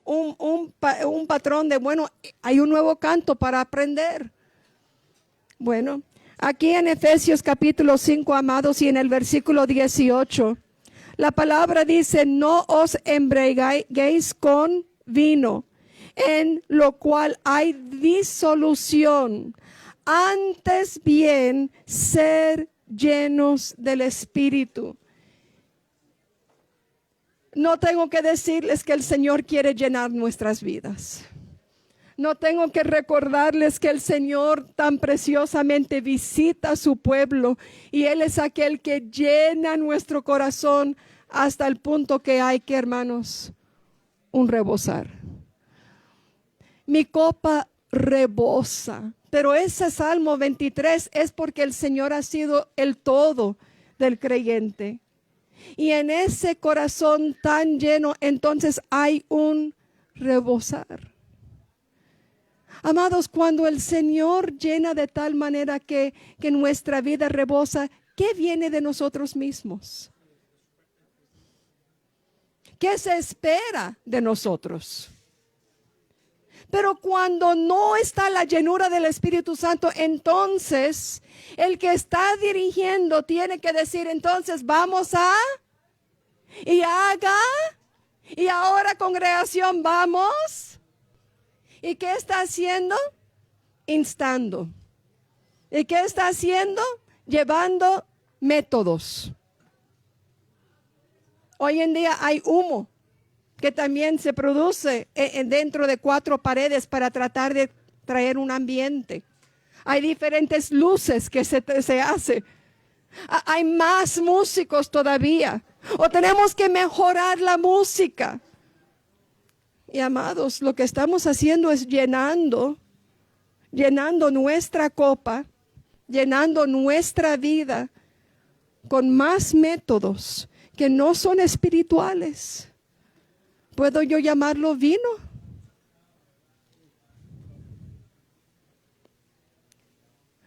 un patrón de, bueno, hay un nuevo canto para aprender. Bueno, aquí en Efesios capítulo 5, amados, y en el versículo 18, la palabra dice, no os embriaguéis con vino, en lo cual hay disolución. Antes bien, ser llenos del Espíritu. No tengo que decirles que el Señor quiere llenar nuestras vidas. No tengo que recordarles que el Señor tan preciosamente visita a su pueblo y Él es aquel que llena nuestro corazón hasta el punto que hay que, hermanos, un rebosar. Mi copa rebosa. Pero ese Salmo 23 es porque el Señor ha sido el todo del creyente. Y en ese corazón tan lleno, entonces hay un rebosar. Amados, cuando el Señor llena de tal manera que nuestra vida rebosa, ¿qué viene de nosotros mismos? ¿Qué se espera de nosotros? Pero cuando no está la llenura del Espíritu Santo, entonces el que está dirigiendo tiene que decir, entonces vamos a, y haga, y ahora congregación vamos. ¿Y qué está haciendo? Instando. ¿Y qué está haciendo? Llevando métodos. Hoy en día hay humo que también se produce dentro de 4 paredes para tratar de traer un ambiente. Hay diferentes luces que se hace. Hay más músicos todavía. O tenemos que mejorar la música. Y amados, lo que estamos haciendo es llenando nuestra copa, llenando nuestra vida con más métodos que no son espirituales. ¿Puedo yo llamarlo vino?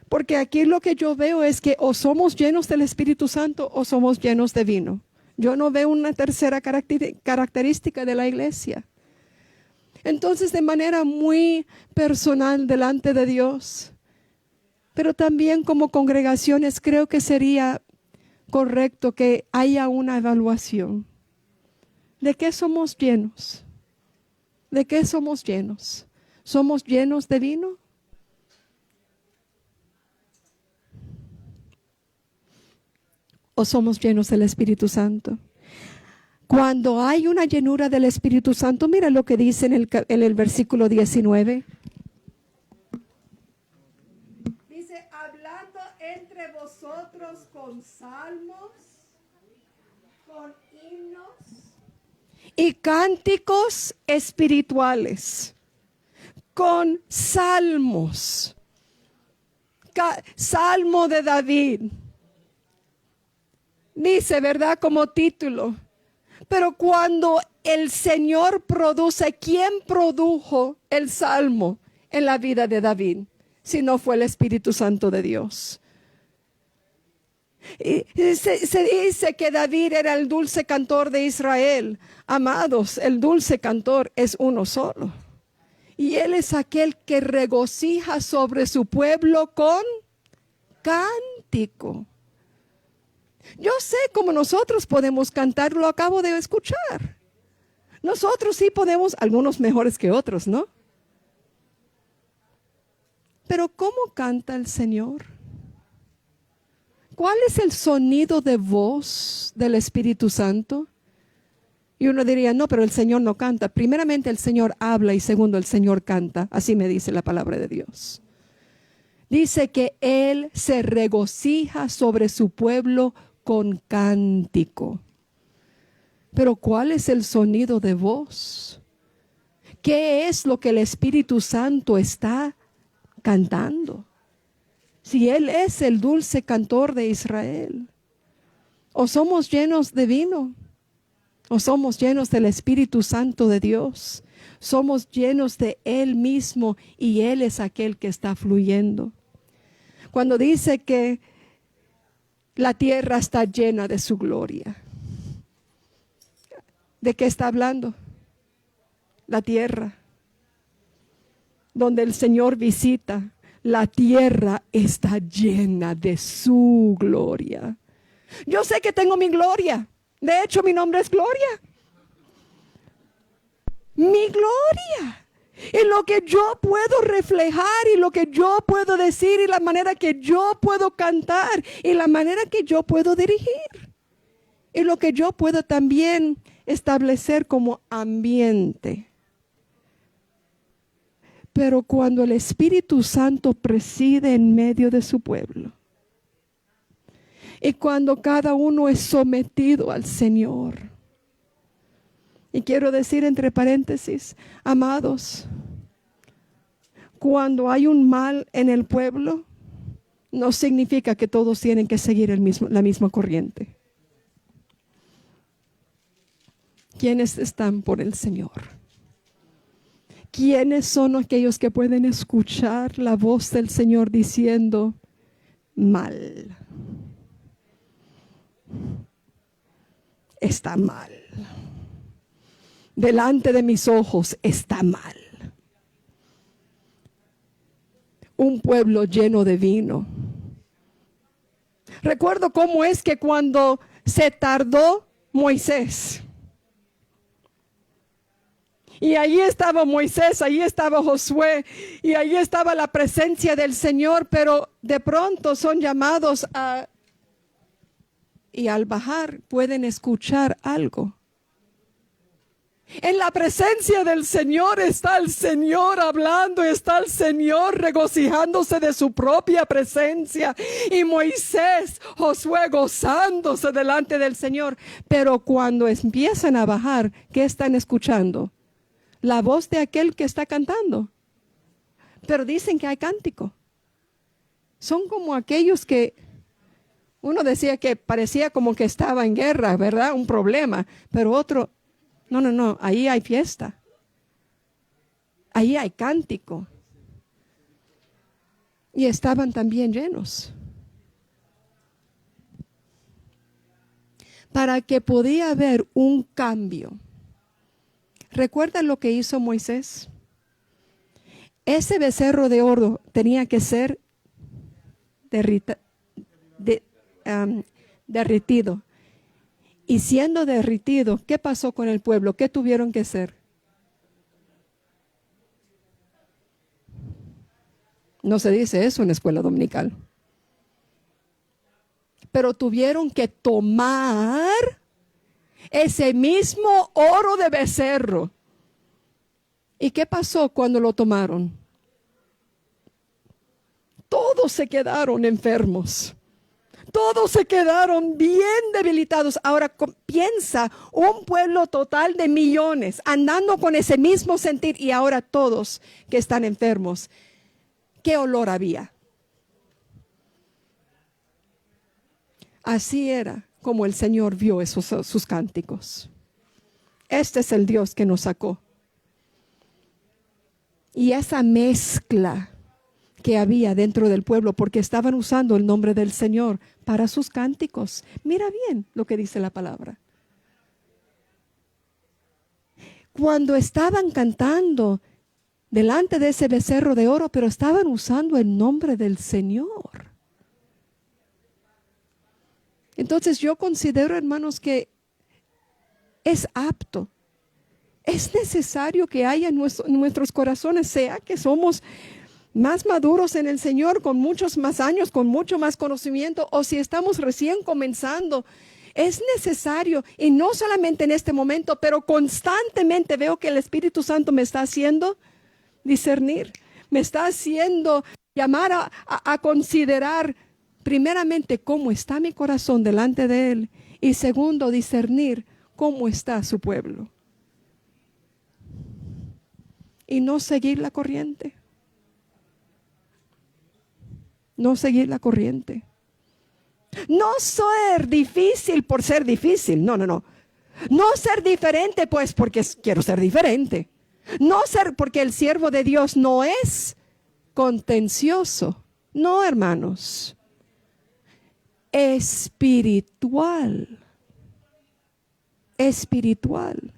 Porque aquí lo que yo veo es que o somos llenos del Espíritu Santo o somos llenos de vino. Yo no veo una tercera característica de la iglesia. Entonces, de manera muy personal delante de Dios, pero también como congregaciones, creo que sería correcto que haya una evaluación. ¿De qué somos llenos? ¿De qué somos llenos? ¿Somos llenos de vino? ¿O somos llenos del Espíritu Santo? Cuando hay una llenura del Espíritu Santo, mira lo que dice en el versículo 19. Dice, hablando entre vosotros con salmos, con himnos y cánticos espirituales, con salmos. Salmo de David. Dice, ¿verdad? Como título. Pero cuando el Señor produce, ¿quién produjo el Salmo en la vida de David? Si no fue el Espíritu Santo de Dios. Y se dice que David era el dulce cantor de Israel. Amados, el dulce cantor es uno solo. Y él es aquel que regocija sobre su pueblo con cántico. Yo sé cómo nosotros podemos cantar, lo acabo de escuchar. Nosotros sí podemos, algunos mejores que otros, ¿no? Pero ¿cómo canta el Señor? ¿Cuál es el sonido de voz del Espíritu Santo? Y uno diría, no, pero el Señor no canta. Primeramente el Señor habla y segundo el Señor canta. Así me dice la palabra de Dios. Dice que Él se regocija sobre su pueblo con cántico. Pero ¿cuál es el sonido de voz? ¿Qué es lo que el Espíritu Santo está cantando? Si Él es el dulce cantor de Israel. ¿O somos llenos de vino? ¿O somos llenos del Espíritu Santo de Dios? Somos llenos de Él mismo y Él es aquel que está fluyendo. Cuando dice que la tierra está llena de su gloria. ¿De qué está hablando? la tierra donde el Señor visita, la tierra está llena de su gloria. Yo sé que tengo mi gloria. De hecho, mi nombre es Gloria. Mi gloria. Y lo que yo puedo reflejar y lo que yo puedo decir y la manera que yo puedo cantar y la manera que yo puedo dirigir. Y lo que yo puedo también establecer como ambiente. Pero cuando el Espíritu Santo preside en medio de su pueblo y cuando cada uno es sometido al Señor. Y quiero decir entre paréntesis, amados, cuando hay un mal en el pueblo, no significa que todos tienen que seguir la misma corriente. ¿Quiénes están por el Señor? ¿Quiénes son aquellos que pueden escuchar la voz del Señor diciendo mal? Está mal. Delante de mis ojos está mal. Un pueblo lleno de vino. Recuerdo cómo es que cuando se tardó Moisés, y allí estaba Moisés, allí estaba Josué, y allí estaba la presencia del Señor, pero de pronto son llamados y al bajar pueden escuchar algo. En la presencia del Señor está el Señor hablando, está el Señor regocijándose de su propia presencia. Y Moisés, Josué gozándose delante del Señor. Pero cuando empiezan a bajar, ¿qué están escuchando? La voz de aquel que está cantando. Pero dicen que hay cántico. Son como aquellos que uno decía que parecía como que estaba en guerra, ¿verdad? Un problema. Pero otro... No, ahí hay fiesta. Ahí hay cántico. Y estaban también llenos. Para que podía haber un cambio. ¿Recuerdan lo que hizo Moisés? Ese becerro de oro tenía que ser derritido. Y siendo derritido, ¿qué pasó con el pueblo? ¿Qué tuvieron que hacer? No se dice eso en la escuela dominical. Pero tuvieron que tomar ese mismo oro de becerro. ¿Y qué pasó cuando lo tomaron? Todos se quedaron enfermos. Todos se quedaron bien debilitados. Ahora piensa, un pueblo total de millones andando con ese mismo sentir y ahora todos que están enfermos. ¿Qué olor había? Así era como el Señor vio sus cánticos. Este es el Dios que nos sacó. Y esa mezcla que había dentro del pueblo, porque estaban usando el nombre del Señor para sus cánticos. Mira bien lo que dice la palabra. Cuando estaban cantando delante de ese becerro de oro, pero estaban usando el nombre del Señor. Entonces yo considero, hermanos, que es apto, es necesario que haya en nuestros corazones, sea que somos más maduros en el Señor, con muchos más años, con mucho más conocimiento, o si estamos recién comenzando, es necesario, y no solamente en este momento, pero constantemente veo que el Espíritu Santo me está haciendo discernir, me está haciendo llamar a considerar primeramente cómo está mi corazón delante de Él, y segundo, discernir cómo está su pueblo. Y no seguir la corriente. No seguir la corriente. No ser difícil por ser difícil. No. No ser diferente pues porque quiero ser diferente. No ser porque el siervo de Dios no es contencioso. No, hermanos. Espiritual. Espiritual.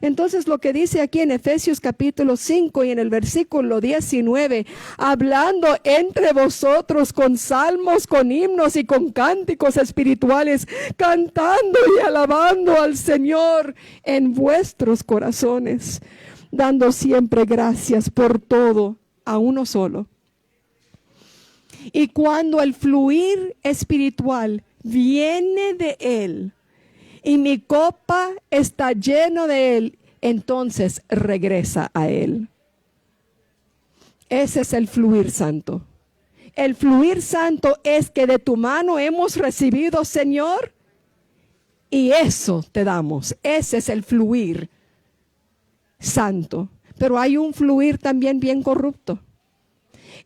Entonces lo que dice aquí en Efesios capítulo 5 y en el versículo 19, hablando entre vosotros con salmos, con himnos y con cánticos espirituales, cantando y alabando al Señor en vuestros corazones, dando siempre gracias por todo a uno solo. Y cuando el fluir espiritual viene de Él, y mi copa está llena de Él, entonces regresa a Él. Ese es el fluir santo. El fluir santo es que de tu mano hemos recibido, Señor, y eso te damos. Ese es el fluir santo. Pero hay un fluir también bien corrupto.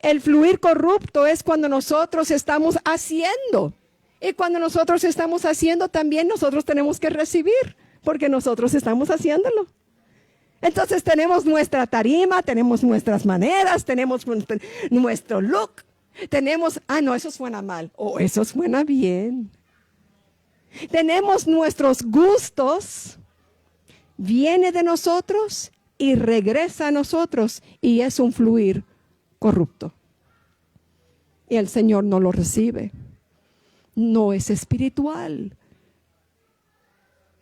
El fluir corrupto es cuando nosotros estamos haciendo. Y cuando nosotros estamos haciendo, también nosotros tenemos que recibir, porque nosotros estamos haciéndolo. Entonces tenemos nuestra tarima, tenemos nuestras maneras, tenemos nuestro look, tenemos, no, eso suena mal, o eso suena bien. Tenemos nuestros gustos, viene de nosotros y regresa a nosotros, y es un fluir corrupto. Y el Señor no lo recibe. No es espiritual.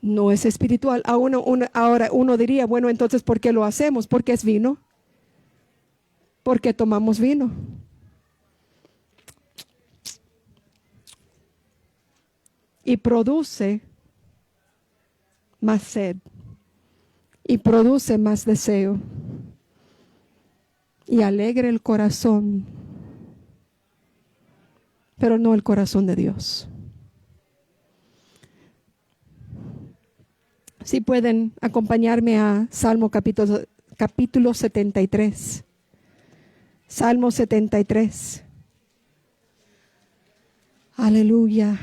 No es espiritual. Ahora uno diría, bueno, entonces, ¿por qué lo hacemos? Porque es vino. Porque tomamos vino. Y produce más sed. Y produce más deseo. Y alegra el corazón. Pero no el corazón de Dios. Si pueden acompañarme a Salmo capítulo 73. Salmo 73. Aleluya.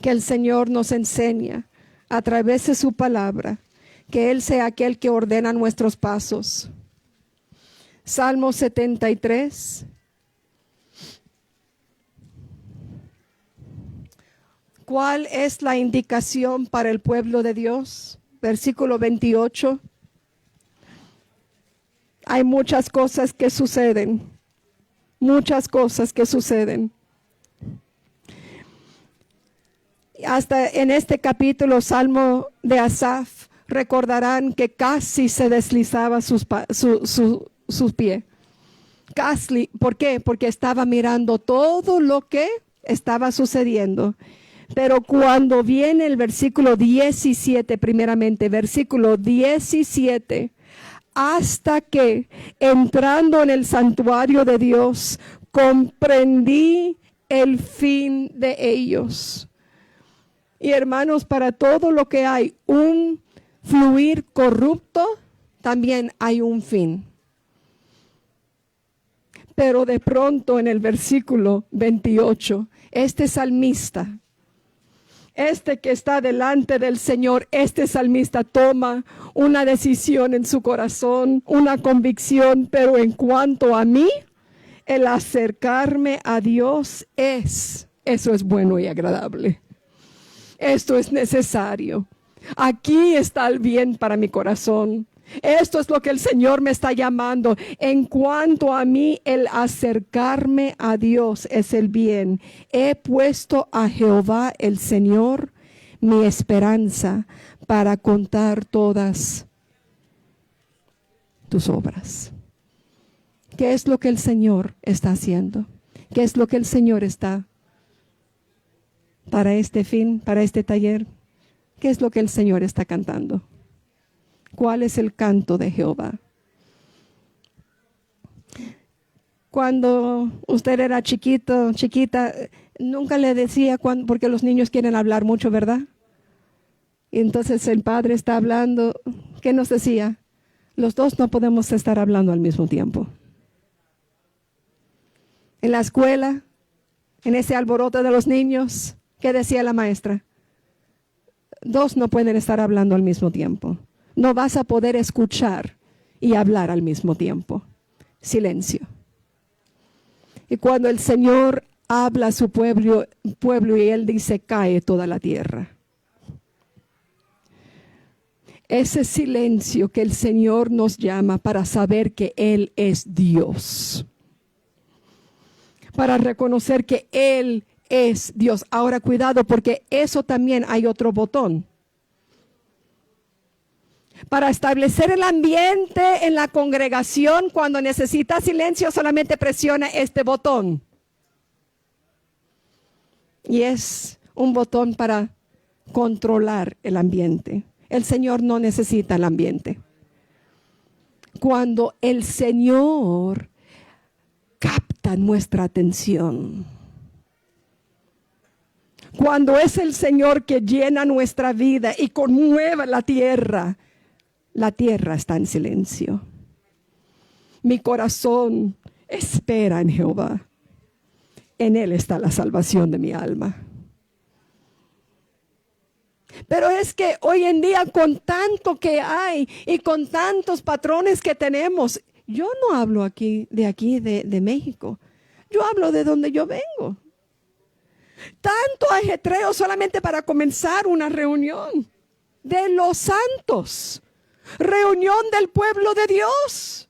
Que el Señor nos enseña a través de su palabra, que Él sea aquel que ordena nuestros pasos. Salmo 73. ¿Cuál es la indicación para el pueblo de Dios? Versículo 28. Hay muchas cosas que suceden. Muchas cosas que suceden. Hasta en este capítulo, Salmo de Asaf, recordarán que casi se deslizaba sus pies. Casi, ¿por qué? Porque estaba mirando todo lo que estaba sucediendo. Pero cuando viene el versículo 17, primeramente, versículo 17, hasta que entrando en el santuario de Dios, comprendí el fin de ellos. Y hermanos, para todo lo que hay un fluir corrupto, también hay un fin. Pero de pronto en el versículo 28, este salmista, este que está delante del Señor, este salmista toma una decisión en su corazón, una convicción, pero en cuanto a mí, el acercarme a Dios eso es bueno y agradable. Esto es necesario. Aquí está el bien para mi corazón. Esto es lo que el Señor me está llamando. En cuanto a mí, el acercarme a Dios es el bien. He puesto a Jehová el Señor mi esperanza para contar todas tus obras. ¿Qué es lo que el Señor está haciendo? ¿Qué es lo que el Señor está para este fin, para este taller? ¿Qué es lo que el Señor está cantando? ¿Cuál es el canto de Jehová? Cuando usted era chiquita, nunca le decía porque los niños quieren hablar mucho, ¿verdad? Y entonces el padre está hablando. ¿Qué nos decía? Los dos no podemos estar hablando al mismo tiempo. En la escuela, en ese alboroto de los niños, ¿qué decía la maestra? Dos no pueden estar hablando al mismo tiempo. No vas a poder escuchar y hablar al mismo tiempo. Silencio. Y cuando el Señor habla a su pueblo y Él dice, cae toda la tierra. Ese silencio que el Señor nos llama para saber que Él es Dios. Para reconocer que Él es Dios. Ahora cuidado, porque eso también hay otro botón. Para establecer el ambiente en la congregación, cuando necesita silencio, solamente presiona este botón. Y es un botón para controlar el ambiente. El Señor no necesita el ambiente. Cuando el Señor capta nuestra atención, cuando es el Señor que llena nuestra vida y conmueve la tierra está en silencio. Mi corazón espera en Jehová. En Él está la salvación de mi alma. Pero es que hoy en día, con tanto que hay y con tantos patrones que tenemos, yo no hablo de México. Yo hablo de donde yo vengo. Tanto ajetreo solamente para comenzar una reunión de los santos. Reunión del pueblo de Dios.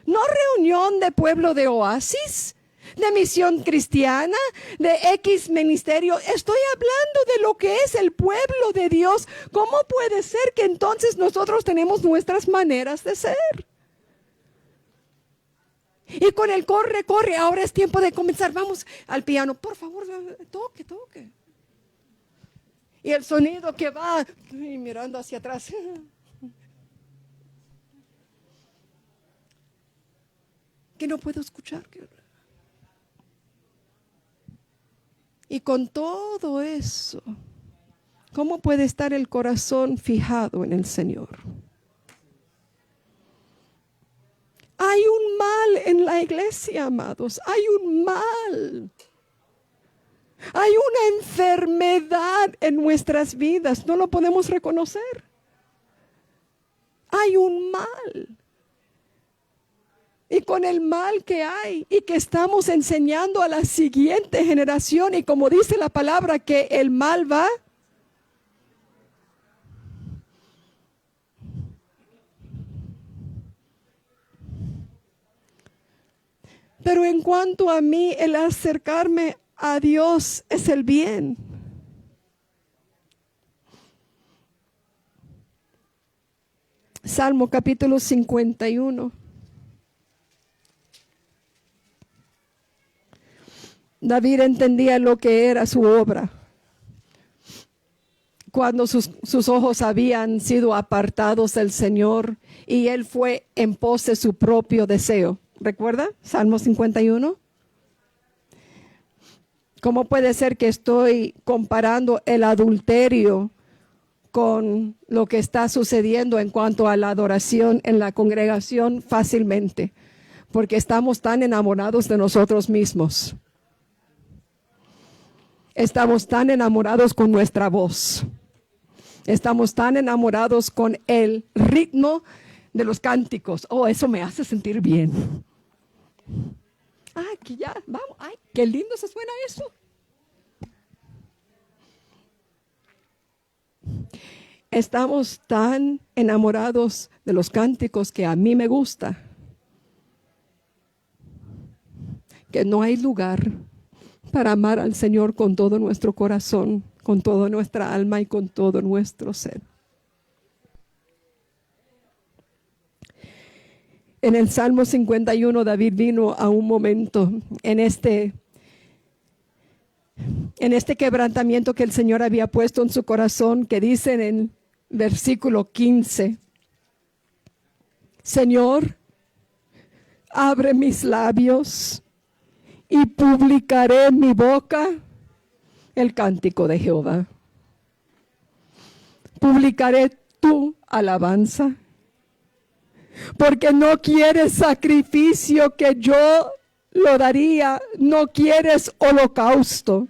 No reunión de pueblo de Oasis, de Misión Cristiana, de X ministerio. Estoy hablando de lo que es el pueblo de Dios. ¿Cómo puede ser que entonces nosotros tenemos nuestras maneras de ser? Y con el corre, ahora es tiempo de comenzar. Vamos al piano, por favor, toque. Y el sonido que va mirando hacia atrás. Que no puedo escuchar. Y con todo eso, ¿cómo puede estar el corazón fijado en el Señor? Hay un mal en la iglesia, amados. Hay un mal. Hay una enfermedad en nuestras vidas. No lo podemos reconocer. Hay un mal. Y con el mal que hay y que estamos enseñando a la siguiente generación, y como dice la palabra que el mal va, pero en cuanto a mí, el acercarme a Dios es el bien. Salmo capítulo 51. David entendía lo que era su obra. Cuando sus ojos habían sido apartados del Señor y él fue en pos de su propio deseo. ¿Recuerda? Salmo 51. ¿Cómo puede ser que estoy comparando el adulterio con lo que está sucediendo en cuanto a la adoración en la congregación? Fácilmente, porque estamos tan enamorados de nosotros mismos. Estamos tan enamorados con nuestra voz. Estamos tan enamorados con el ritmo de los cánticos. Oh, eso me hace sentir bien. Que ya, vamos. Ay, qué lindo se suena eso. Estamos tan enamorados de los cánticos que a mí me gusta, que no hay lugar para amar al Señor con todo nuestro corazón, con toda nuestra alma y con todo nuestro ser. En el Salmo 51, David vino a un momento en este quebrantamiento que el Señor había puesto en su corazón, que dice en el versículo 15, Señor, abre mis labios y publicaré en mi boca el cántico de Jehová. Publicaré tu alabanza, porque no quieres sacrificio que yo lo daría, no quieres holocausto.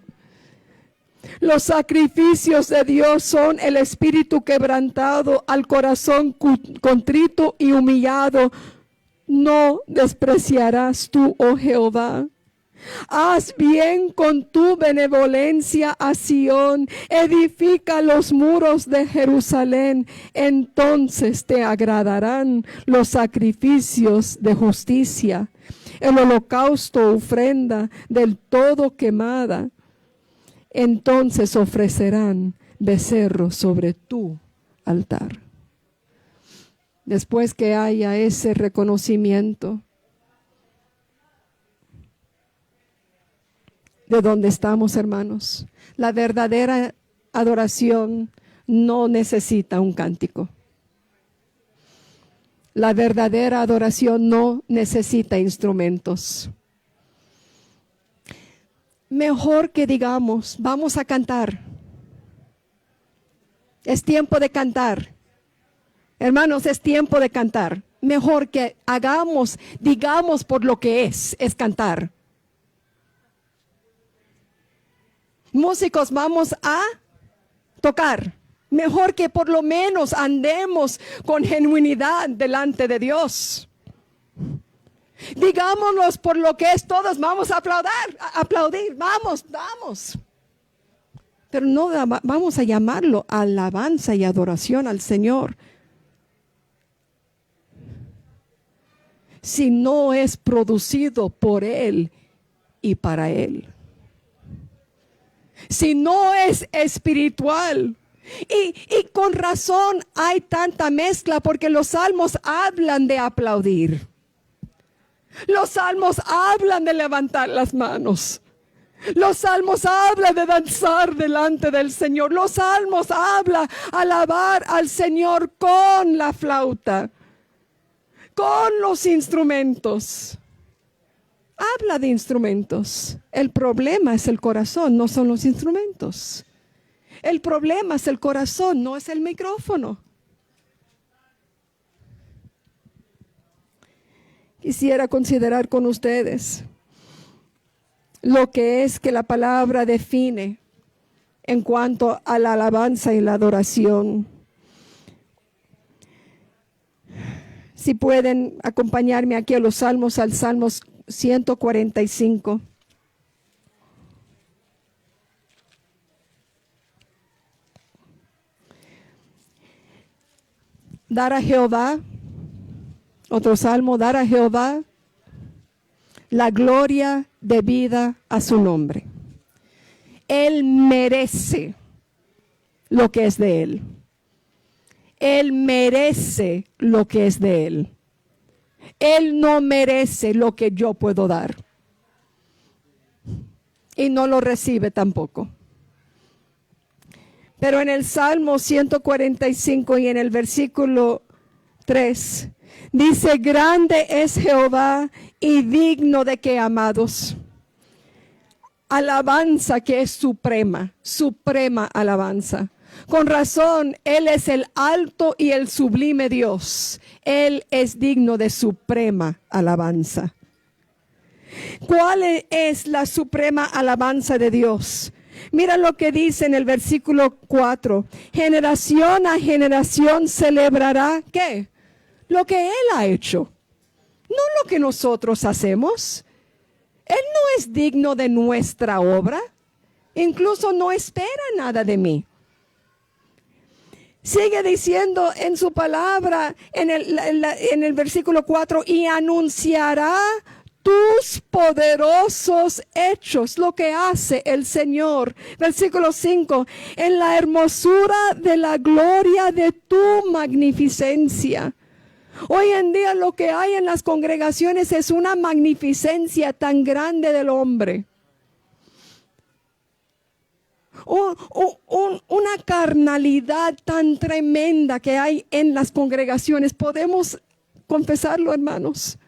Los sacrificios de Dios son el espíritu quebrantado, al corazón contrito y humillado. No despreciarás tú, oh Jehová. Haz bien con tu benevolencia a Sión, edifica los muros de Jerusalén, entonces te agradarán los sacrificios de justicia, el holocausto, ofrenda del todo quemada. Entonces ofrecerán becerros sobre tu altar. Después que haya ese reconocimiento de dónde estamos, hermanos, la verdadera adoración no necesita un cántico. La verdadera adoración no necesita instrumentos. Mejor que digamos, vamos a cantar. Es tiempo de cantar. Hermanos, es tiempo de cantar. Mejor que digamos por lo que es cantar. Músicos, vamos a tocar. Mejor que por lo menos andemos con genuinidad delante de Dios. Digámonos por lo que es, todos vamos a aplaudir, vamos. Pero no vamos a llamarlo alabanza y adoración al Señor si no es producido por Él y para Él. Si no es espiritual. Y con razón hay tanta mezcla, porque los salmos hablan de aplaudir. Los salmos hablan de levantar las manos. Los salmos hablan de danzar delante del Señor. Los salmos hablan alabar al Señor con la flauta, con los instrumentos. Habla de instrumentos. El problema es el corazón, no son los instrumentos. El problema es el corazón, no es el micrófono. Quisiera considerar con ustedes lo que es que la palabra define en cuanto a la alabanza y la adoración. Si pueden acompañarme aquí a los salmos, al Salmos 145. Dar a Jehová, otro salmo, dar a Jehová la gloria debida a su nombre. Él merece lo que es de Él. Él merece lo que es de Él. Él no merece lo que yo puedo dar. Y no lo recibe tampoco. Pero en el Salmo 145 y en el versículo 3, dice, grande es Jehová y digno de que amados. Alabanza que es suprema alabanza. Con razón, Él es el alto y el sublime Dios. Él es digno de suprema alabanza. ¿Cuál es la suprema alabanza de Dios? Mira lo que dice en el versículo 4. Generación a generación celebrará, ¿qué? Lo que Él ha hecho. No lo que nosotros hacemos. Él no es digno de nuestra obra. Incluso no espera nada de mí. Sigue diciendo en su palabra, en el versículo 4, y anunciará tus poderosos hechos, lo que hace el Señor. Versículo 5, en la hermosura de la gloria de tu magnificencia. Hoy en día lo que hay en las congregaciones es una magnificencia tan grande del hombre. Una carnalidad tan tremenda que hay en las congregaciones. Podemos confesarlo, hermanos.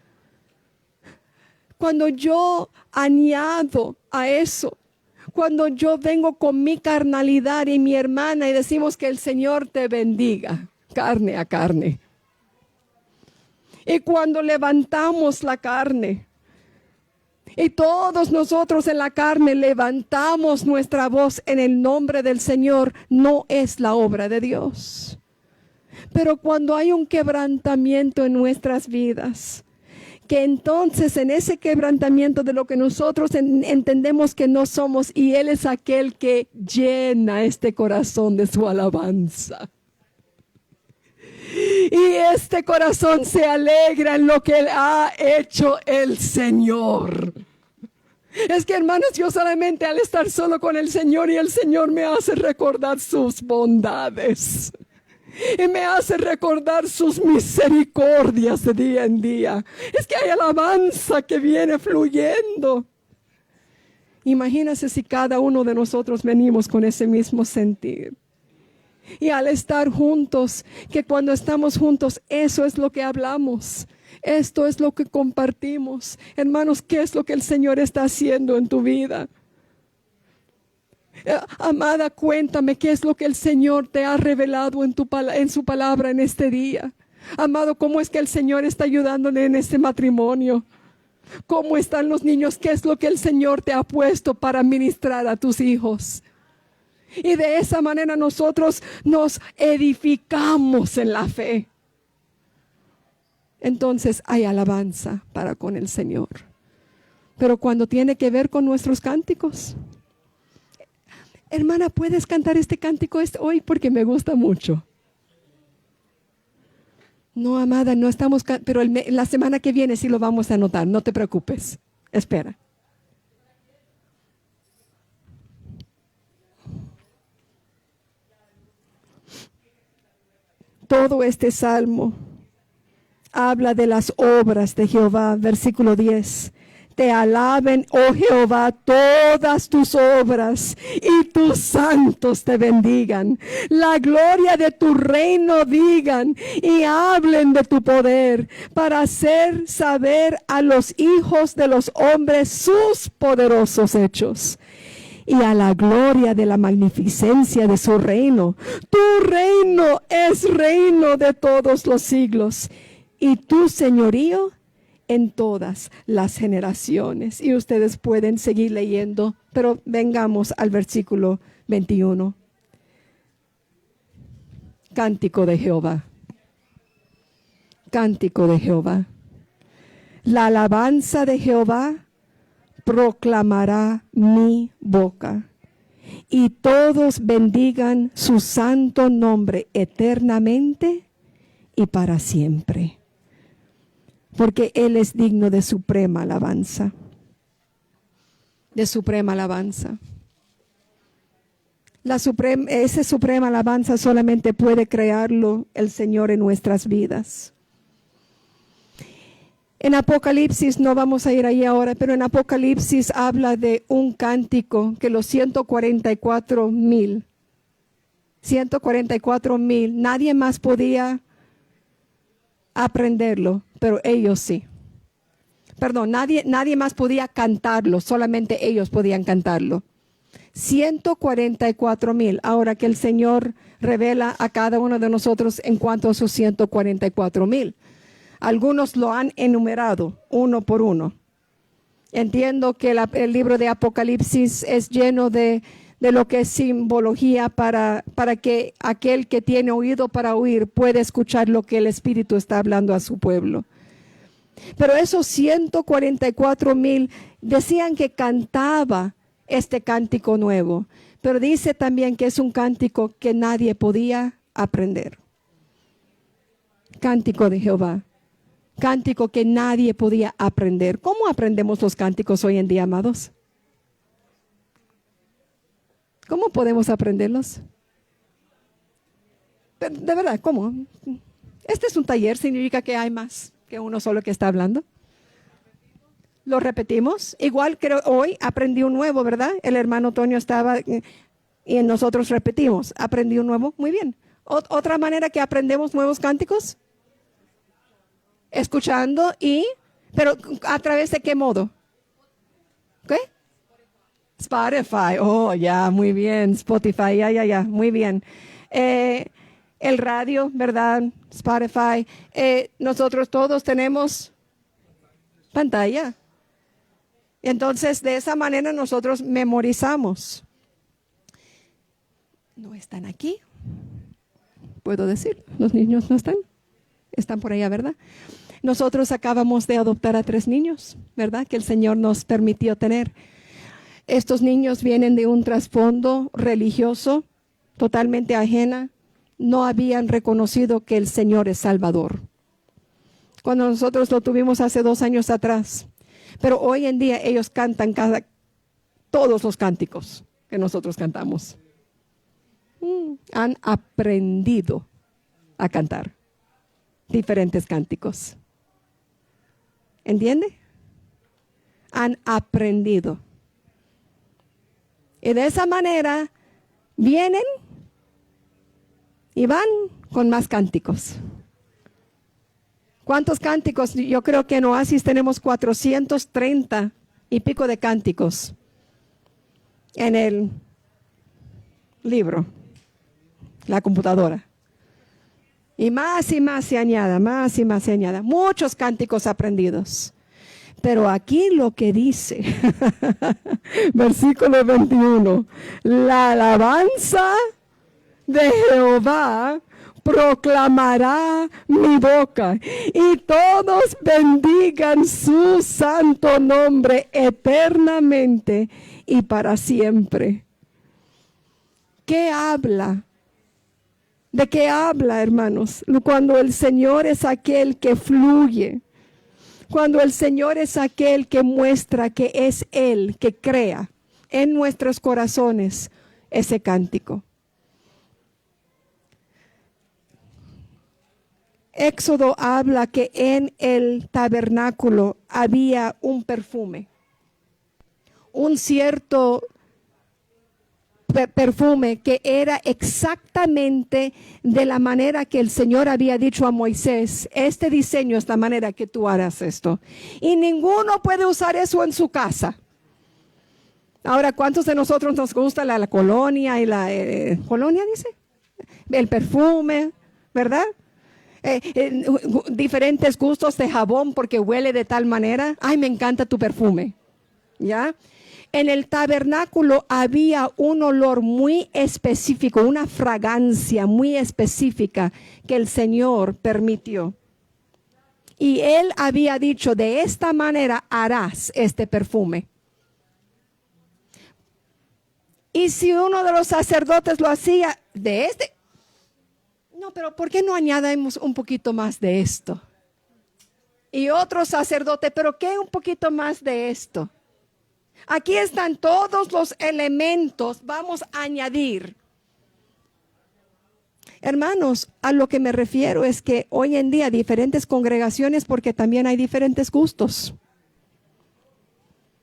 Cuando yo añado a eso, cuando yo vengo con mi carnalidad y mi hermana y decimos que el Señor te bendiga, carne a carne. Y cuando levantamos la carne, y todos nosotros en la carne levantamos nuestra voz en el nombre del Señor, no es la obra de Dios. Pero cuando hay un quebrantamiento en nuestras vidas, que entonces en ese quebrantamiento de lo que nosotros entendemos que no somos, y Él es aquel que llena este corazón de su alabanza. Y este corazón se alegra en lo que ha hecho el Señor. Es que, hermanos, yo solamente al estar solo con el Señor, y el Señor me hace recordar sus bondades. Y me hace recordar sus misericordias de día en día. Es que hay alabanza que viene fluyendo. Imagínense si cada uno de nosotros venimos con ese mismo sentir. Y al estar juntos, que cuando estamos juntos, eso es lo que hablamos. Esto es lo que compartimos. Hermanos, ¿qué es lo que el Señor está haciendo en tu vida? Amada, cuéntame qué es lo que el Señor te ha revelado en su palabra en este día. Amado, ¿cómo es que el Señor está ayudándole en este matrimonio? ¿Cómo están los niños? ¿Qué es lo que el Señor te ha puesto para ministrar a tus hijos? Y de esa manera nosotros nos edificamos en la fe. Entonces hay alabanza para con el Señor. Pero cuando tiene que ver con nuestros cánticos, hermana, ¿puedes cantar este cántico hoy? Porque me gusta mucho. No, amada, no estamos, pero la semana que viene sí lo vamos a anotar, no te preocupes. Espera. Todo este salmo habla de las obras de Jehová, versículo 10. Te alaben, oh Jehová, todas tus obras, y tus santos te bendigan. La gloria de tu reino digan, y hablen de tu poder, para hacer saber a los hijos de los hombres sus poderosos hechos. Y a la gloria de la magnificencia de su reino. Tu reino es reino de todos los siglos, y tu señorío en todas las generaciones. Y ustedes pueden seguir leyendo, pero vengamos al versículo 21. Cántico de Jehová. Cántico de Jehová. La alabanza de Jehová proclamará mi boca, y todos bendigan su santo nombre eternamente y para siempre. Porque Él es digno de suprema alabanza. De suprema alabanza. Esa suprema alabanza solamente puede crearlo el Señor en nuestras vidas. En Apocalipsis, no vamos a ir ahí ahora, pero en Apocalipsis habla de un cántico que los 144,000, nadie más podía aprenderlo, pero ellos sí. Perdón, nadie más podía cantarlo, solamente ellos podían cantarlo. 144,000. Ahora que el Señor revela a cada uno de nosotros en cuanto a sus 144,000. Algunos lo han enumerado uno por uno. Entiendo que el libro de Apocalipsis es lleno de lo que es simbología para que aquel que tiene oído para oír pueda escuchar lo que el Espíritu está hablando a su pueblo. Pero esos 144,000 decían que cantaba este cántico nuevo, pero dice también que es un cántico que nadie podía aprender. Cántico de Jehová. Cántico que nadie podía aprender. ¿Cómo aprendemos los cánticos hoy en día, amados? ¿Cómo podemos aprenderlos? De verdad, ¿cómo? Este es un taller, significa que hay más que uno solo que está hablando. Lo repetimos. Igual creo hoy aprendí un nuevo, ¿verdad? El hermano Antonio estaba y nosotros repetimos. Aprendí un nuevo. Muy bien. Otra manera que aprendemos nuevos cánticos. Escuchando pero ¿a través de qué modo? ¿Qué? Spotify. Oh, ya, muy bien. Spotify, ya, muy bien. El radio, ¿verdad? Spotify. Nosotros todos tenemos pantalla. Entonces, de esa manera nosotros memorizamos. No están aquí. ¿Puedo decir? Los niños no están. Están por allá, ¿verdad? Nosotros acabamos de adoptar a 3 niños, ¿verdad? Que el Señor nos permitió tener. Estos niños vienen de un trasfondo religioso totalmente ajena. No habían reconocido que el Señor es Salvador. Cuando nosotros lo tuvimos hace 2 años atrás. Pero hoy en día ellos cantan todos los cánticos que nosotros cantamos. Han aprendido a cantar diferentes cánticos. ¿Entiende? Han aprendido. Y de esa manera vienen y van con más cánticos. ¿Cuántos cánticos? Yo creo que en Oasis tenemos 430 y pico de cánticos en el libro, la computadora. Y más se añada, más y más se añada. Muchos cánticos aprendidos. Pero aquí lo que dice, versículo 21, la alabanza de Jehová proclamará mi boca, y todos bendigan su santo nombre eternamente y para siempre. ¿Qué habla? ¿De qué habla, hermanos? Cuando el Señor es aquel que fluye, cuando el Señor es aquel que muestra que es Él, que crea en nuestros corazones ese cántico. Éxodo habla que en el tabernáculo había un perfume, un cierto perfume que era exactamente de la manera que el Señor había dicho a Moisés: este diseño es la manera que tú harás esto. Y ninguno puede usar eso en su casa. Ahora, ¿cuántos de nosotros nos gusta la colonia y la colonia, dice? El perfume, ¿verdad? Diferentes gustos de jabón porque huele de tal manera. Ay, me encanta tu perfume. ¿Ya? En el tabernáculo había un olor muy específico, una fragancia muy específica que el Señor permitió. Y Él había dicho: de esta manera harás este perfume. Y si uno de los sacerdotes lo hacía de este, no, pero ¿por qué no añadimos un poquito más de esto? Y otro sacerdote, pero ¿qué un poquito más de esto? Aquí están todos los elementos, vamos a añadir. Hermanos, a lo que me refiero es que hoy en día diferentes congregaciones, porque también hay diferentes gustos.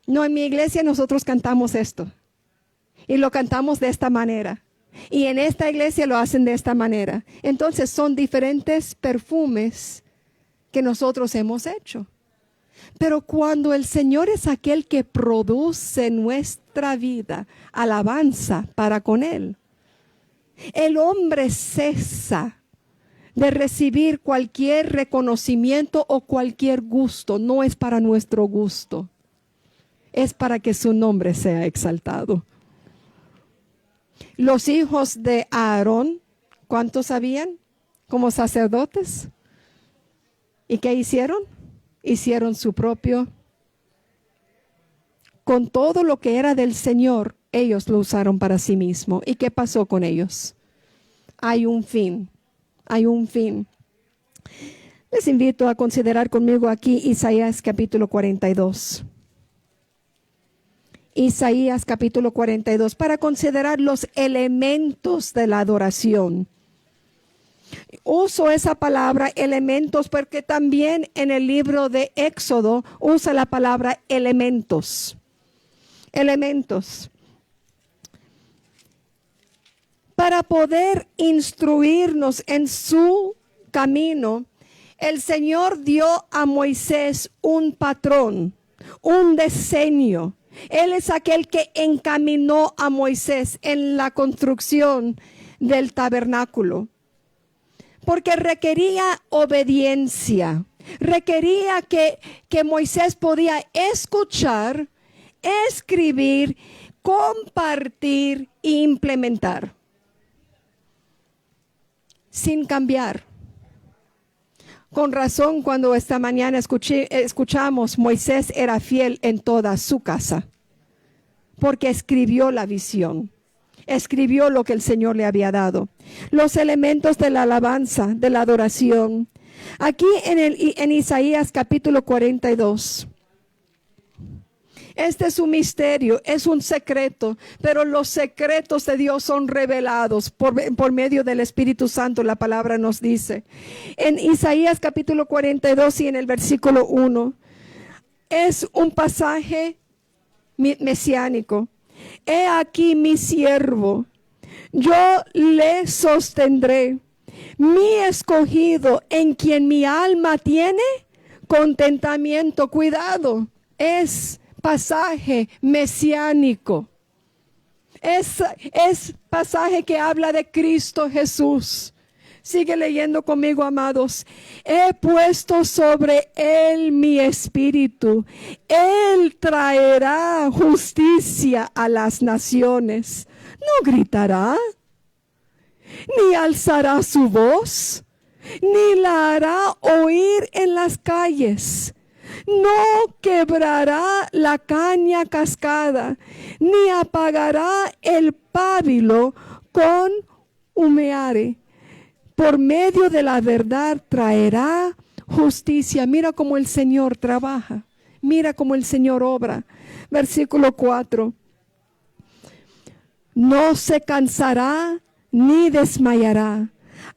No, en mi iglesia nosotros cantamos esto y lo cantamos de esta manera. Y en esta iglesia lo hacen de esta manera. Entonces son diferentes perfumes que nosotros hemos hecho. Pero cuando el Señor es aquel que produce en nuestra vida alabanza para con Él, el hombre cesa de recibir cualquier reconocimiento o cualquier gusto. No es para nuestro gusto, es para que su nombre sea exaltado. Los hijos de Aarón, ¿cuántos habían como sacerdotes? ¿Y qué hicieron? Hicieron su propio. Con todo lo que era del Señor, ellos lo usaron para sí mismos. ¿Y qué pasó con ellos? Hay un fin, hay un fin. Les invito a considerar conmigo aquí Isaías capítulo 42. Isaías capítulo 42, para considerar los elementos de la adoración. Uso esa palabra elementos porque también en el libro de Éxodo usa la palabra elementos. Elementos. Para poder instruirnos en su camino, el Señor dio a Moisés un patrón, un diseño. Él es aquel que encaminó a Moisés en la construcción del tabernáculo. Porque requería obediencia, requería que Moisés podía escuchar, escribir, compartir e implementar. Sin cambiar. Con razón, cuando esta mañana escuchamos, Moisés era fiel en toda su casa, porque escribió la visión, escribió lo que el Señor le había dado. Los elementos de la alabanza, de la adoración. Aquí en Isaías capítulo 42. Este es un misterio, es un secreto, pero los secretos de Dios son revelados por medio del Espíritu Santo. La palabra nos dice en Isaías capítulo 42 y en el versículo 1, es un pasaje mesiánico. He aquí mi siervo, yo le sostendré, mi escogido, en quien mi alma tiene contentamiento. Cuidado, es pasaje mesiánico. Es pasaje que habla de Cristo Jesús. Sigue leyendo conmigo, amados. He puesto sobre él mi espíritu. Él traerá justicia a las naciones. No gritará, ni alzará su voz, ni la hará oír en las calles. No quebrará la caña cascada, ni apagará el pábilo con humeare. Por medio de la verdad traerá justicia. Mira cómo el Señor trabaja. Mira cómo el Señor obra. Versículo 4. No se cansará ni desmayará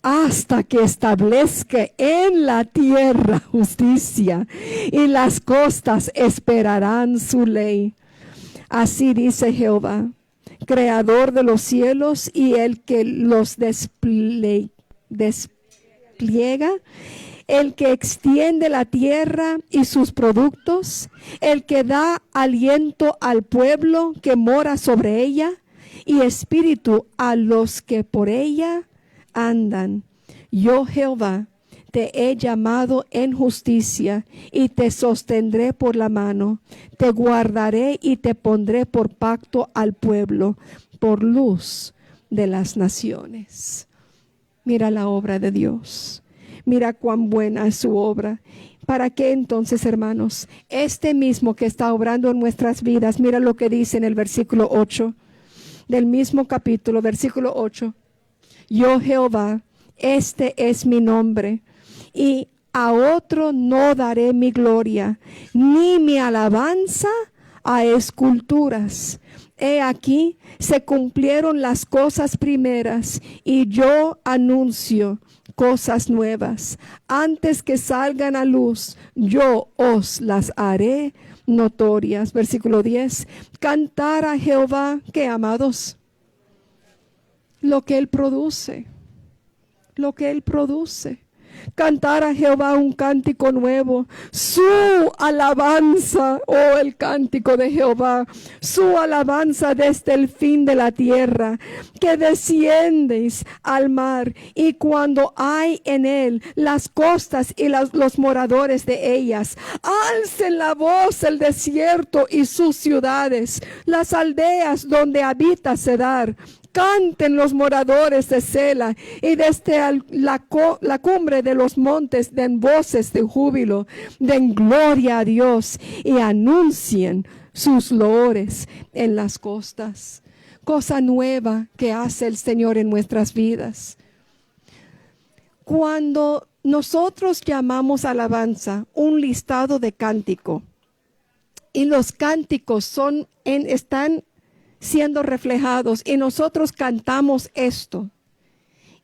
hasta que establezca en la tierra justicia, y las costas esperarán su ley. Así dice Jehová, creador de los cielos y el que los despliega, el que extiende la tierra y sus productos, el que da aliento al pueblo que mora sobre ella, y espíritu a los que por ella andan. Yo, Jehová, te he llamado en justicia y te sostendré por la mano. Te guardaré y te pondré por pacto al pueblo, por luz de las naciones. Mira la obra de Dios. Mira cuán buena es su obra. ¿Para qué entonces, hermanos? Este mismo que está obrando en nuestras vidas, mira lo que dice en el versículo 8 del mismo capítulo, versículo 8. Yo, Jehová, este es mi nombre, y a otro no daré mi gloria, ni mi alabanza a esculturas. He aquí, se cumplieron las cosas primeras, y yo anuncio cosas nuevas. Antes que salgan a luz, yo os las haré notorias. Versículo 10. Cantar a Jehová, ¿qué, amados? Lo que Él produce. Lo que Él produce. Cantar a Jehová un cántico nuevo, su alabanza, oh el cántico de Jehová, su alabanza desde el fin de la tierra, que desciendes al mar, y cuando hay en él las costas y los moradores de ellas, alcen la voz el desierto y sus ciudades, las aldeas donde habita Cedar. Canten los moradores de Sela, y desde la cumbre de los montes den voces de júbilo, den gloria a Dios y anuncien sus loores en las costas. Cosa nueva que hace el Señor en nuestras vidas. Cuando nosotros llamamos alabanza un listado de cántico, y los cánticos están siendo reflejados, y nosotros cantamos esto,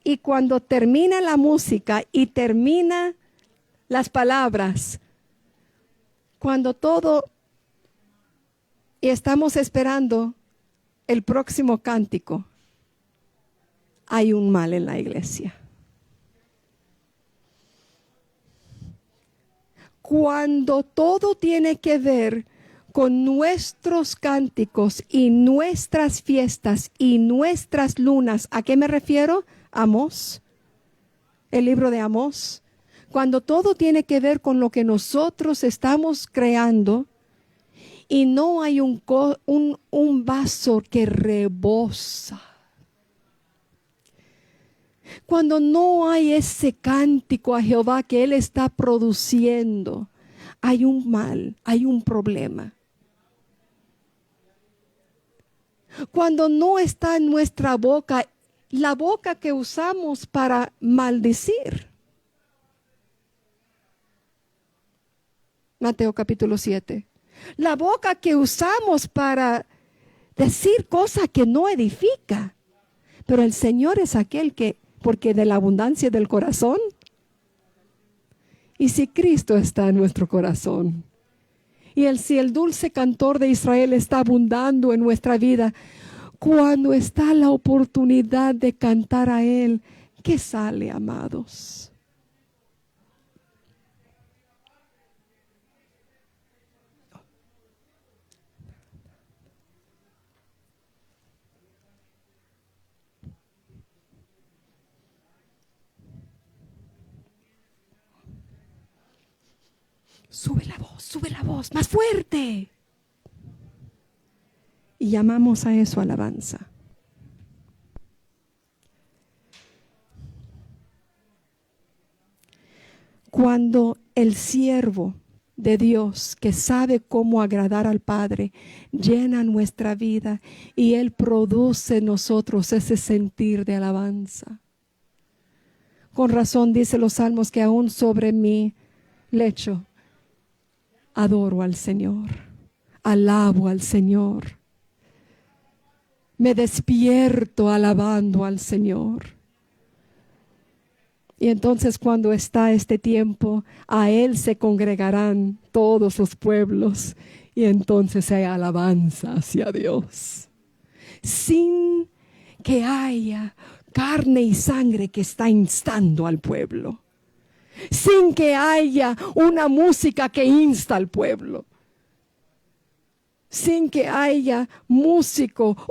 y cuando termina la música y termina las palabras, cuando todo, y estamos esperando el próximo cántico, hay un mal en la iglesia. Cuando todo tiene que ver con nuestros cánticos y nuestras fiestas y nuestras lunas, ¿a qué me refiero? Amós, el libro de Amós. Cuando todo tiene que ver con lo que nosotros estamos creando y no hay un vaso que rebosa. Cuando no hay ese cántico a Jehová que Él está produciendo, hay un mal, hay un problema. Cuando no está en nuestra boca, la boca que usamos para maldecir. Mateo capítulo 7. La boca que usamos para decir cosas que no edifica. Pero el Señor es aquel que, porque de la abundancia del corazón. Y si Cristo está en nuestro corazón, si el dulce cantor de Israel está abundando en nuestra vida, cuando está la oportunidad de cantar a Él, ¿qué sale, amados? Sube la voz, más fuerte. Y llamamos a eso alabanza. Cuando el siervo de Dios que sabe cómo agradar al Padre llena nuestra vida y Él produce en nosotros ese sentir de alabanza. Con razón dice los salmos que aún sobre mi lecho adoro al Señor, alabo al Señor. Me despierto alabando al Señor. Y entonces cuando está este tiempo, a Él se congregarán todos los pueblos. Y entonces hay alabanza hacia Dios. Sin que haya carne y sangre que está instando al pueblo. Sin que haya una música que insta al pueblo. Sin que haya músicos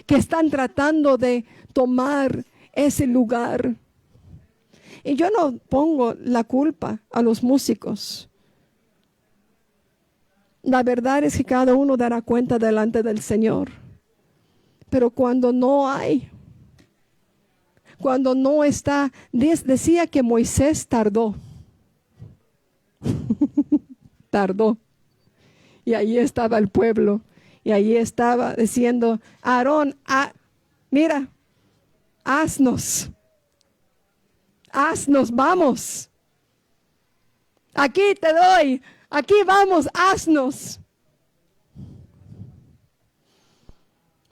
que están tratando de tomar ese lugar. Y yo no pongo la culpa a los músicos. La verdad es que cada uno dará cuenta delante del Señor. Pero cuando no hay, cuando no está, decía que Moisés tardó. Tardó. Y ahí estaba el pueblo. Y ahí estaba diciendo, Aarón, mira, haznos, vamos. Aquí te doy, aquí vamos, haznos.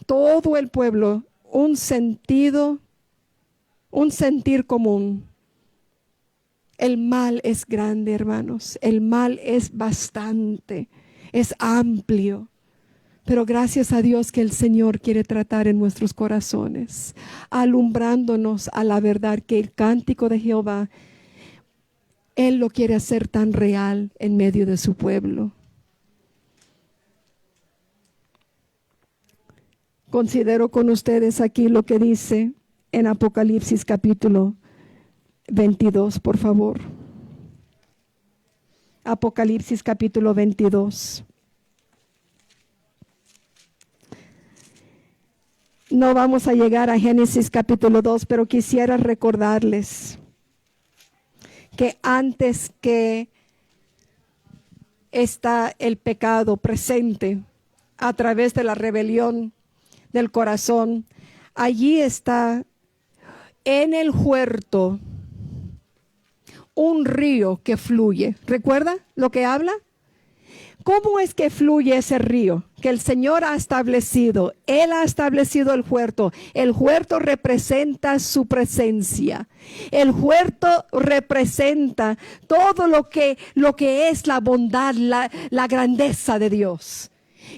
Todo el pueblo, un sentir común. El mal es grande, hermanos. El mal es bastante, es amplio. Pero gracias a Dios que el Señor quiere tratar en nuestros corazones, alumbrándonos a la verdad que el cántico de Jehová, Él lo quiere hacer tan real en medio de su pueblo. Considero con ustedes aquí lo que dice en Apocalipsis capítulo 22, por favor. Apocalipsis capítulo 22. No vamos a llegar a Génesis capítulo 2, pero quisiera recordarles que antes que está el pecado presente a través de la rebelión del corazón, allí está en el huerto un río que fluye. ¿Recuerda lo que habla? ¿Cómo es que fluye ese río que el Señor ha establecido? Él ha establecido el huerto. El huerto representa su presencia. El huerto representa todo lo que es la bondad, la grandeza de Dios.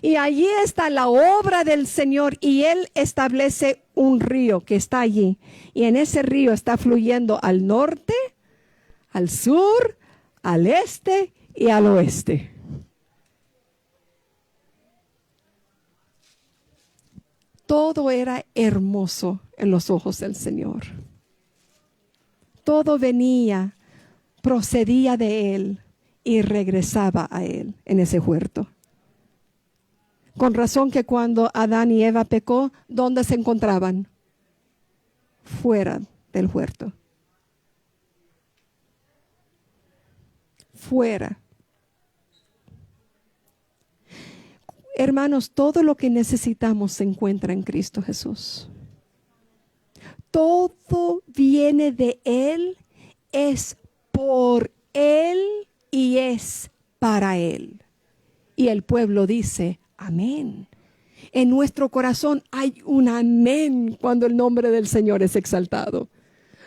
Y allí está la obra del Señor y Él establece un río que está allí. Y en ese río está fluyendo al norte, al sur, al este y al oeste. Todo era hermoso en los ojos del Señor. Todo venía, procedía de Él y regresaba a Él en ese huerto. Con razón que cuando Adán y Eva pecó, ¿dónde se encontraban? Fuera del huerto. Fuera. Hermanos, todo lo que necesitamos se encuentra en Cristo Jesús. Todo viene de Él, es por Él y es para Él. Y el pueblo dice, amén. En nuestro corazón hay un amén cuando el nombre del Señor es exaltado.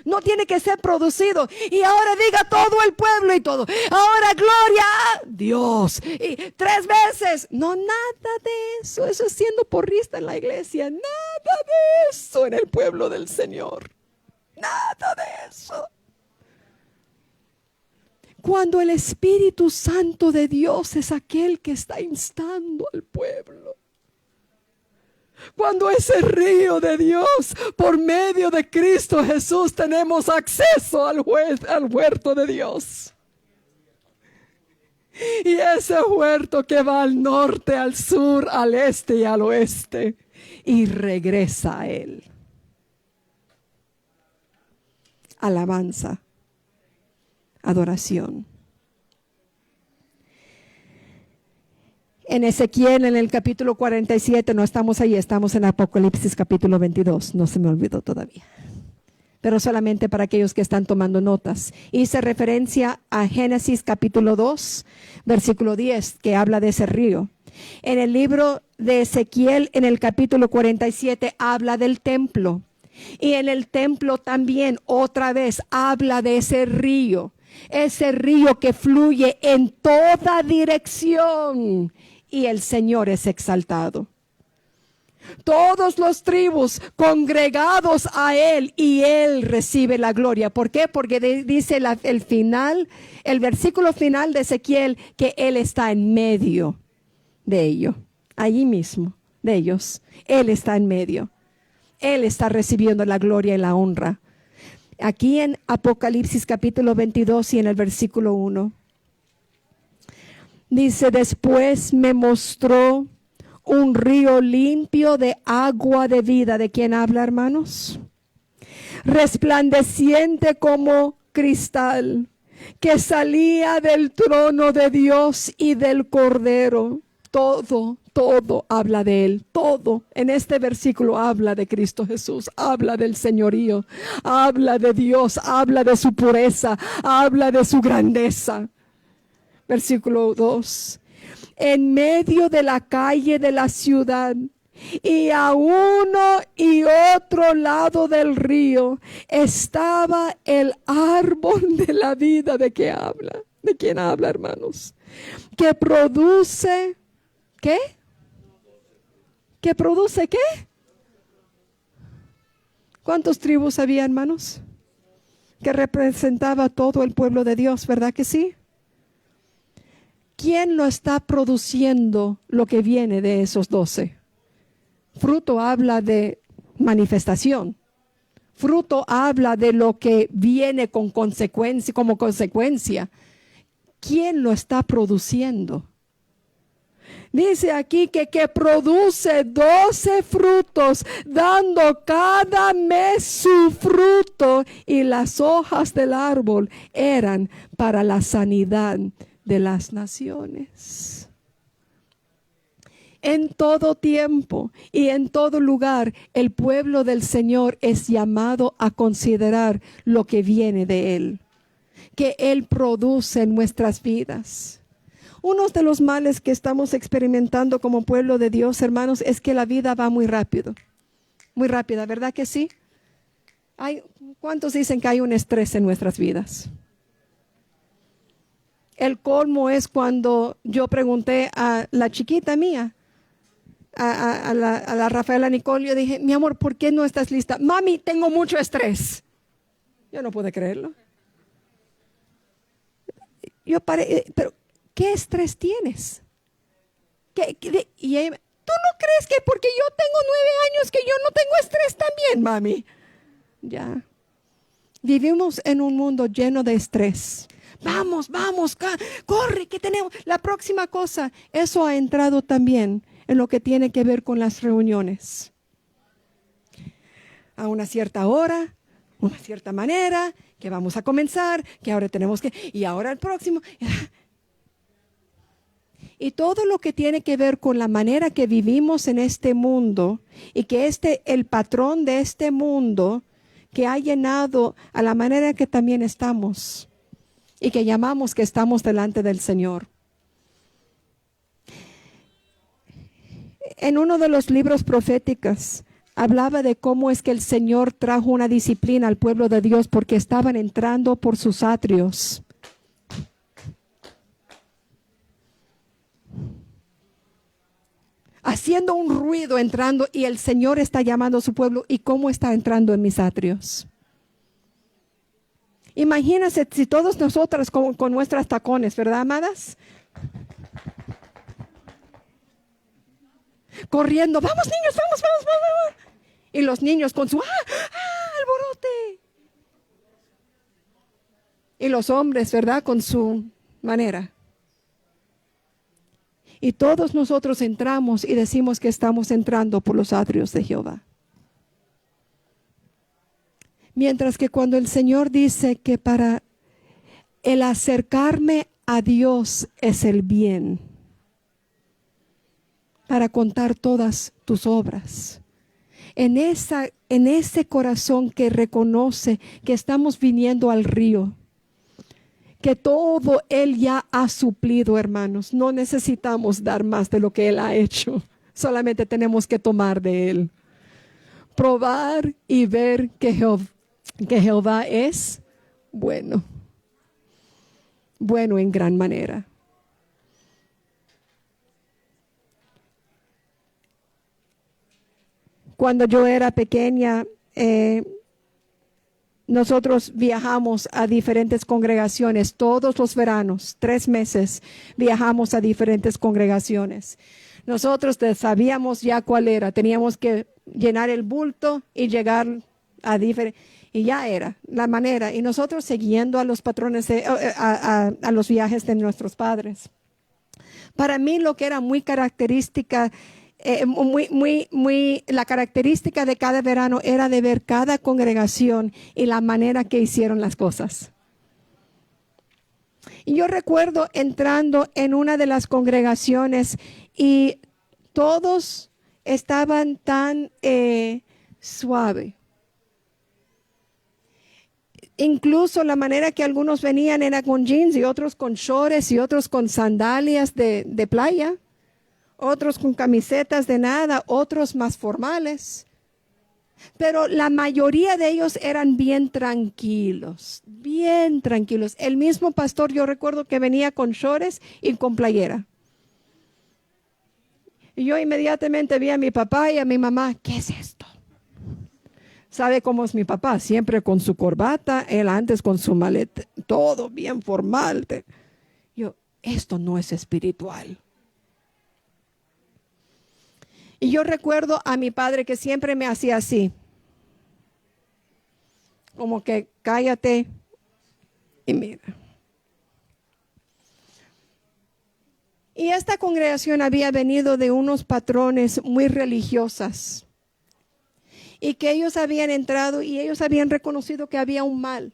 No tiene que ser producido. Y ahora diga todo el pueblo y todo. Ahora gloria a Dios. Y 3 veces. No, nada de eso. Eso es siendo porrista en la iglesia. Nada de eso en el pueblo del Señor. Nada de eso. Cuando el Espíritu Santo de Dios es aquel que está instando al pueblo. Cuando ese río de Dios, por medio de Cristo Jesús, tenemos acceso al huerto de Dios. Y ese huerto que va al norte, al sur, al este y al oeste, y regresa a Él. Alabanza, adoración. En Ezequiel, en el capítulo 47, no estamos ahí, estamos en Apocalipsis capítulo 22, no se me olvidó todavía. Pero solamente para aquellos que están tomando notas. Hice referencia a Génesis capítulo 2, versículo 10, que habla de ese río. En el libro de Ezequiel, en el capítulo 47, habla del templo. Y en el templo también, otra vez, habla de ese río que fluye en toda dirección. Y el Señor es exaltado. Todos los tribus congregados a Él y Él recibe la gloria. ¿Por qué? Porque dice el versículo final de Ezequiel que Él está en medio de ellos. Allí mismo, de ellos. Él está en medio. Él está recibiendo la gloria y la honra. Aquí en Apocalipsis capítulo 22 y en el versículo 1. Dice, después me mostró un río limpio de agua de vida. ¿De quién habla, hermanos? Resplandeciente como cristal, que salía del trono de Dios y del Cordero. Todo habla de Él. Todo en este versículo habla de Cristo Jesús. Habla del señorío. Habla de Dios. Habla de su pureza. Habla de su grandeza. Versículo 2. En medio de la calle de la ciudad y a uno y otro lado del río estaba el árbol de la vida. ¿De qué habla? ¿De quién habla, hermanos? Que produce, ¿qué? ¿Que produce qué? ¿Cuántas tribus había, hermanos? Que representaba a todo el pueblo de Dios, ¿verdad que sí? ¿Quién lo está produciendo lo que viene de esos 12? Fruto habla de manifestación. Fruto habla de lo que viene como consecuencia. ¿Quién lo está produciendo? Dice aquí que produce 12 frutos, dando cada mes su fruto, y las hojas del árbol eran para la sanidad de las naciones. En todo tiempo y en todo lugar, el pueblo del Señor es llamado a considerar lo que viene de Él, que Él produce en nuestras vidas. Uno de los males que estamos experimentando como pueblo de Dios, hermanos, es que la vida va muy rápido. Muy rápida, ¿verdad que sí? ¿Cuántos dicen que hay un estrés en nuestras vidas? El colmo es cuando yo pregunté a la chiquita mía, a la Rafaela Nicole, yo dije, mi amor, ¿por qué no estás lista? Mami, tengo mucho estrés. Yo no pude creerlo. Pero ¿qué estrés tienes? Y ella, ¿tú no crees que porque yo tengo 9 años que yo no tengo estrés también, mami? Ya. Vivimos en un mundo lleno de estrés. Vamos, corre, que tenemos la próxima cosa. Eso ha entrado también en lo que tiene que ver con las reuniones. A una cierta hora, una cierta manera, que vamos a comenzar, que ahora tenemos que, y ahora el próximo. Y todo lo que tiene que ver con la manera que vivimos en este mundo y que el patrón de este mundo que ha llenado a la manera que también estamos y que llamamos que estamos delante del Señor. En uno de los libros proféticos hablaba de cómo es que el Señor trajo una disciplina al pueblo de Dios porque estaban entrando por sus atrios. Haciendo un ruido entrando, y el Señor está llamando a su pueblo. ¿Y cómo está entrando en mis atrios? Imagínense si todos nosotras con nuestras tacones, ¿verdad, amadas? Corriendo, vamos niños, vamos. Y los niños con su alborote. Y los hombres, ¿verdad? Con su manera. Y todos nosotros entramos y decimos que estamos entrando por los atrios de Jehová. Mientras que cuando el Señor dice que para el acercarme a Dios es el bien, para contar todas tus obras. En ese corazón que reconoce que estamos viniendo al río, que todo Él ya ha suplido, hermanos. No necesitamos dar más de lo que Él ha hecho. Solamente tenemos que tomar de Él. Probar y ver que Jehová es bueno. Bueno en gran manera. Cuando yo era pequeña, nosotros viajamos a diferentes congregaciones todos los veranos, 3 meses viajamos a diferentes congregaciones. Nosotros sabíamos ya cuál era, teníamos que llenar el bulto y llegar a diferentes, y ya era la manera. Y nosotros siguiendo a los patrones, a los viajes de nuestros padres. Para mí lo que era muy característica, la característica de cada verano era de ver cada congregación y la manera que hicieron las cosas. Y yo recuerdo entrando en una de las congregaciones y todos estaban tan suave. Incluso la manera que algunos venían era con jeans y otros con shorts y otros con sandalias de playa. Otros con camisetas de nada, otros más formales. Pero la mayoría de ellos eran bien tranquilos, bien tranquilos. El mismo pastor, yo recuerdo que venía con shorts y con playera. Y yo inmediatamente vi a mi papá y a mi mamá, ¿qué es esto? ¿Sabe cómo es mi papá? Siempre con su corbata, él antes con su maleta, todo bien formal. Yo, esto no es espiritual. Y yo recuerdo a mi padre que siempre me hacía así. Como que cállate y mira. Y esta congregación había venido de unos patrones muy religiosas. Y que ellos habían entrado y ellos habían reconocido que había un mal.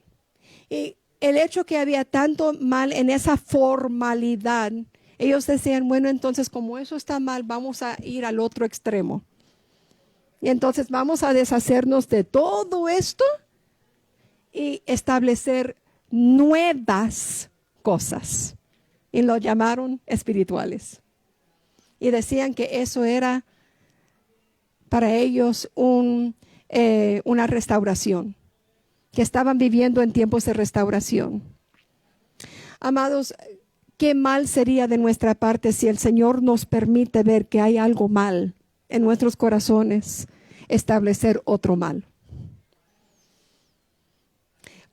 Y el hecho que había tanto mal en esa formalidad, ellos decían, bueno, entonces como eso está mal, vamos a ir al otro extremo. Y entonces vamos a deshacernos de todo esto y establecer nuevas cosas. Y lo llamaron espirituales. Y decían que eso era para ellos una restauración. Que estaban viviendo en tiempos de restauración. Amados, qué mal sería de nuestra parte si el Señor nos permite ver que hay algo mal en nuestros corazones, establecer otro mal.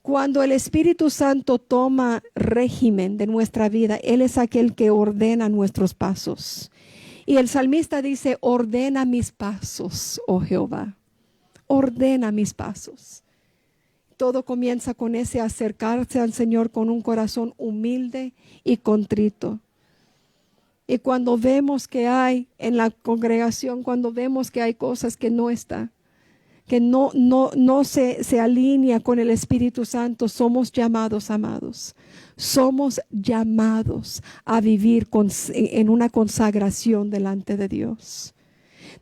Cuando el Espíritu Santo toma régimen de nuestra vida, Él es aquel que ordena nuestros pasos. Y el salmista dice, ordena mis pasos, oh Jehová, ordena mis pasos. Todo comienza con ese acercarse al Señor con un corazón humilde y contrito. Y cuando vemos que hay en la congregación, cuando vemos que hay cosas que no están, que no se alinea con el Espíritu Santo, somos llamados, amados. Somos llamados a vivir en una consagración delante de Dios.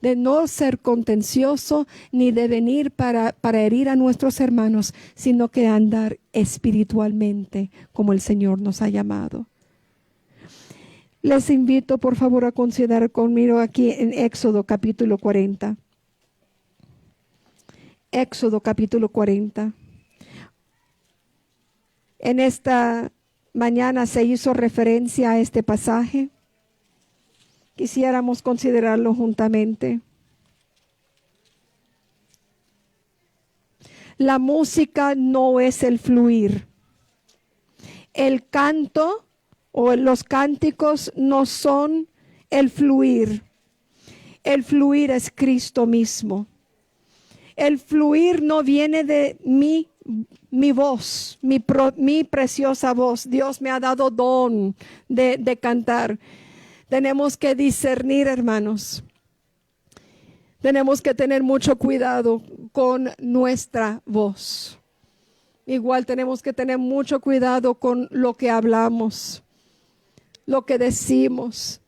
De no ser contencioso ni de venir para herir a nuestros hermanos, sino que andar espiritualmente como el Señor nos ha llamado. Les invito por favor a considerar conmigo aquí en Éxodo capítulo 40. Éxodo capítulo 40. En esta mañana se hizo referencia a este pasaje. Quisiéramos considerarlo juntamente. La música no es el fluir. El canto o los cánticos no son el fluir. El fluir es Cristo mismo. El fluir no viene de mi voz, mi preciosa voz. Dios me ha dado don de cantar. Tenemos que discernir, hermanos. Tenemos que tener mucho cuidado con nuestra voz. Igual tenemos que tener mucho cuidado con lo que hablamos, lo que decimos.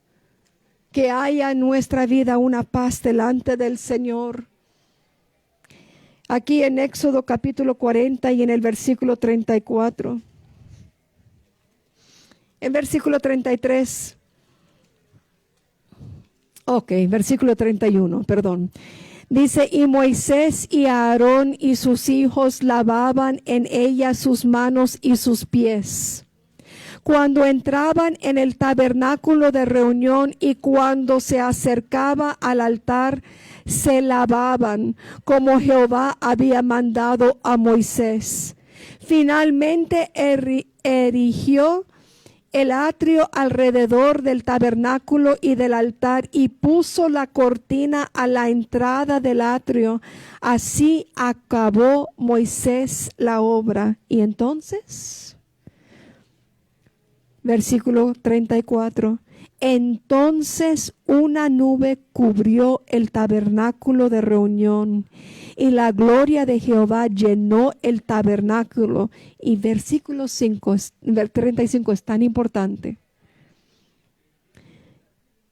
Que haya en nuestra vida una paz delante del Señor. Aquí en Éxodo capítulo 40 y en el versículo 34. En versículo 33. Versículo 31, perdón. Dice, y Moisés y Aarón y sus hijos lavaban en ella sus manos y sus pies, cuando entraban en el tabernáculo de reunión, y cuando se acercaba al altar, se lavaban, como Jehová había mandado a Moisés. Finalmente erigió el atrio alrededor del tabernáculo y del altar, y puso la cortina a la entrada del atrio. Así acabó Moisés la obra. Y entonces, versículo 34. Entonces una nube cubrió el tabernáculo de reunión, y la gloria de Jehová llenó el tabernáculo. Y versículo 35 es tan importante.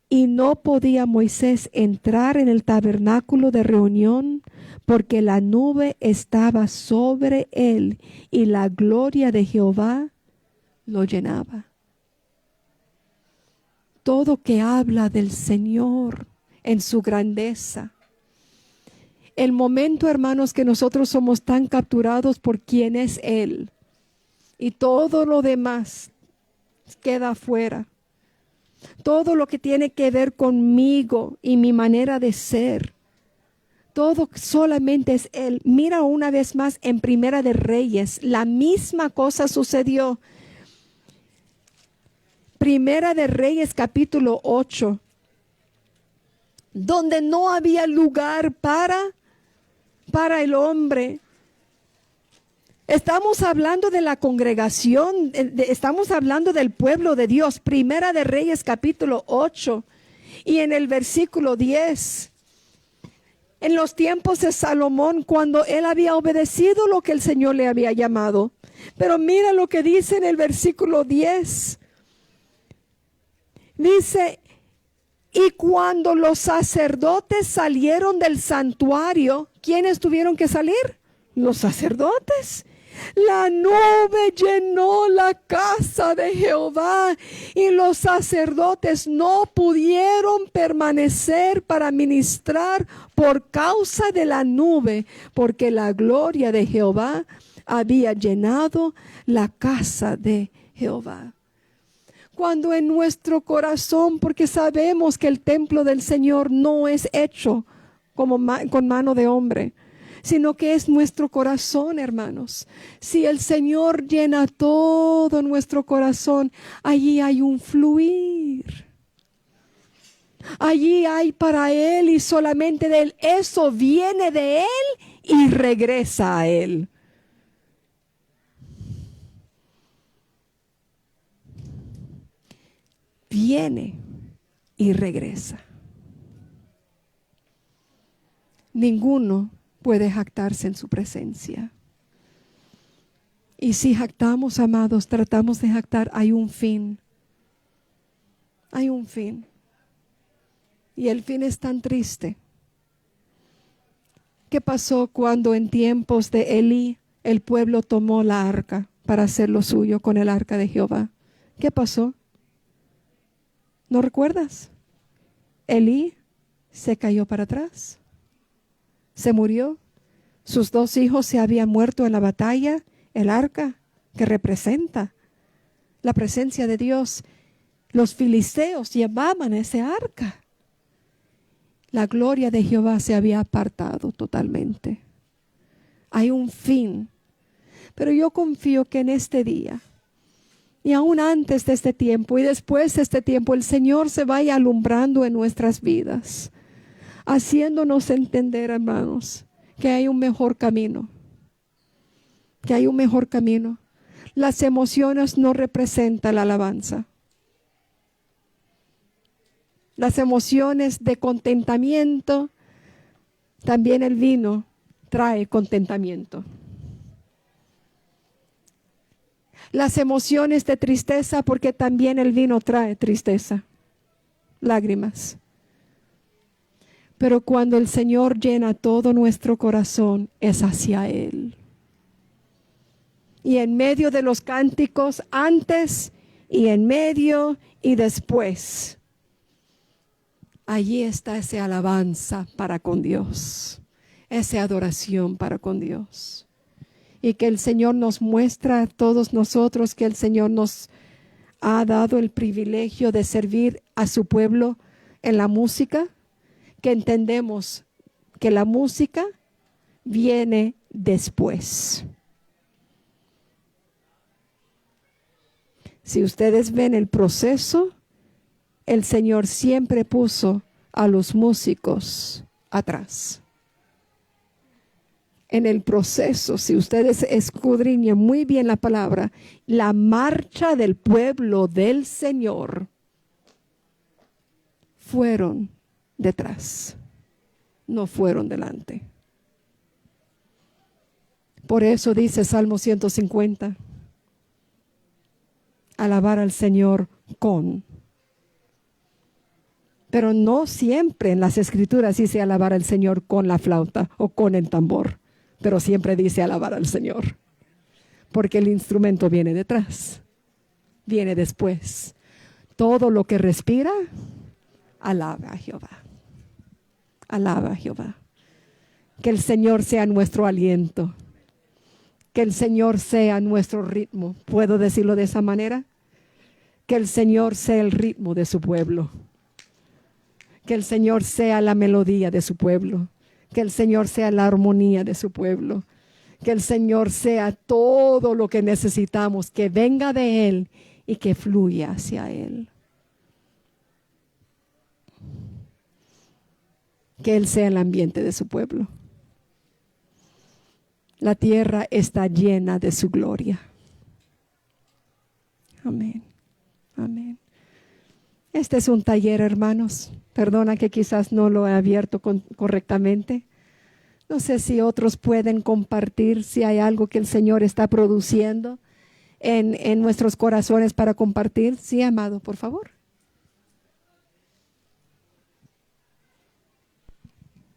Y no podía Moisés entrar en el tabernáculo de reunión, porque la nube estaba sobre él, y la gloria de Jehová lo llenaba. Todo que habla del Señor en su grandeza. El momento, hermanos, que nosotros somos tan capturados por quién es Él, y todo lo demás queda afuera. Todo lo que tiene que ver conmigo y mi manera de ser, todo solamente es Él. Mira una vez más en Primera de Reyes, la misma cosa sucedió. Primera de Reyes capítulo 8, donde no había lugar para el hombre. Estamos hablando de la congregación, estamos hablando del pueblo de Dios. Primera de Reyes capítulo 8 y en el versículo 10. En los tiempos de Salomón, cuando él había obedecido lo que el Señor le había llamado. Pero mira lo que dice en el versículo 10. Dice, y cuando los sacerdotes salieron del santuario, ¿quiénes tuvieron que salir? Los sacerdotes. La nube llenó la casa de Jehová, y los sacerdotes no pudieron permanecer para ministrar por causa de la nube, porque la gloria de Jehová había llenado la casa de Jehová. Cuando en nuestro corazón, porque sabemos que el templo del Señor no es hecho con mano de hombre, sino que es nuestro corazón, hermanos. Si el Señor llena todo nuestro corazón, allí hay un fluir. Allí hay para Él y solamente de Él. Eso viene de Él y regresa a Él. Viene y regresa. Ninguno puede jactarse en su presencia. Y si jactamos, amados, tratamos de jactar, hay un fin. Hay un fin. Y el fin es tan triste. ¿Qué pasó cuando en tiempos de Elí el pueblo tomó la arca para hacer lo suyo con el arca de Jehová? ¿Qué pasó? ¿No recuerdas? Elí se cayó para atrás. Se murió. Sus 2 hijos se habían muerto en la batalla. El arca, que representa la presencia de Dios. Los filisteos llevaban ese arca. La gloria de Jehová se había apartado totalmente. Hay un fin. Pero yo confío que en este día, y aún antes de este tiempo y después de este tiempo, el Señor se vaya alumbrando en nuestras vidas, haciéndonos entender, hermanos, que hay un mejor camino. Que hay un mejor camino. Las emociones no representan la alabanza. Las emociones de contentamiento, también el vino trae contentamiento. Las emociones de tristeza, porque también el vino trae tristeza, lágrimas. Pero cuando el Señor llena todo nuestro corazón, es hacia Él. Y en medio de los cánticos, antes y en medio y después, allí está esa alabanza para con Dios, esa adoración para con Dios. Y que el Señor nos muestra a todos nosotros que el Señor nos ha dado el privilegio de servir a su pueblo en la música, que entendemos que la música viene después. Si ustedes ven el proceso, el Señor siempre puso a los músicos atrás. En el proceso, si ustedes escudriñan muy bien la palabra, la marcha del pueblo del Señor fueron detrás, no fueron delante. Por eso dice Salmo 150, alabar al Señor con. Pero no siempre en las Escrituras dice alabar al Señor con la flauta o con el tambor, pero siempre dice alabar al Señor, porque el instrumento viene detrás, viene después. Todo lo que respira, alaba a Jehová. Alaba a Jehová. Que el Señor sea nuestro aliento. Que el Señor sea nuestro ritmo. ¿Puedo decirlo de esa manera? Que el Señor sea el ritmo de su pueblo. Que el Señor sea la melodía de su pueblo. Que el Señor sea la armonía de su pueblo. Que el Señor sea todo lo que necesitamos, que venga de Él y que fluya hacia Él. Que Él sea el ambiente de su pueblo. La tierra está llena de su gloria. Amén. Amén. Este es un taller, hermanos. Perdona que quizás no lo he abierto correctamente. No sé si otros pueden compartir, si hay algo que el Señor está produciendo en nuestros corazones para compartir. Sí, amado, por favor.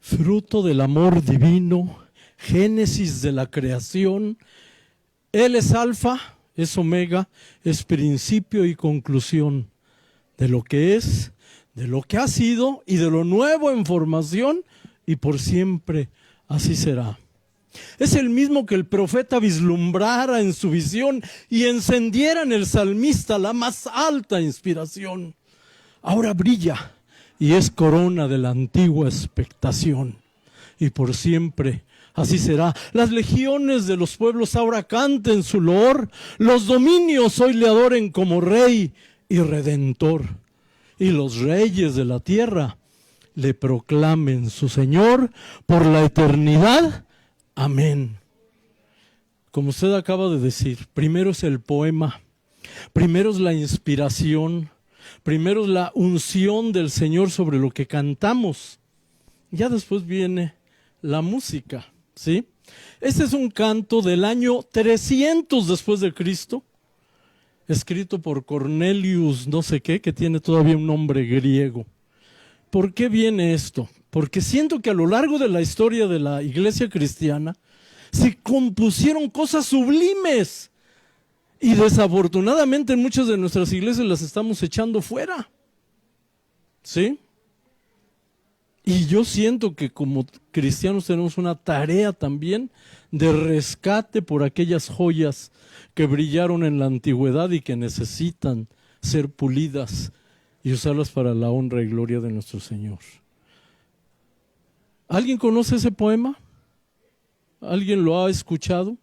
Fruto del amor divino, génesis de la creación. Él es alfa, es omega, es principio y conclusión de lo que es, de lo que ha sido y de lo nuevo en formación, y por siempre así será. Es el mismo que el profeta vislumbrara en su visión y encendiera en el salmista la más alta inspiración. Ahora brilla y es corona de la antigua expectación, y por siempre así será. Las legiones de los pueblos ahora canten su loor, los dominios hoy le adoren como rey y redentor, y los reyes de la tierra le proclamen su Señor por la eternidad. Amén. Como usted acaba de decir, primero es el poema, primero es la inspiración, Primero es la unción del Señor sobre lo que cantamos. Ya después viene la música, ¿sí? Este es un canto del año 300 después de Cristo, escrito por Cornelius no sé qué, que tiene todavía un nombre griego. ¿Por qué viene esto? Porque siento que a lo largo de la historia de la iglesia cristiana se compusieron cosas sublimes y desafortunadamente en muchas de nuestras iglesias las estamos echando fuera, ¿sí? Y yo siento que como cristianos tenemos una tarea también de rescate por aquellas joyas que brillaron en la antigüedad y que necesitan ser pulidas y usarlas para la honra y gloria de nuestro Señor. ¿Alguien conoce ese poema? ¿Alguien lo ha escuchado?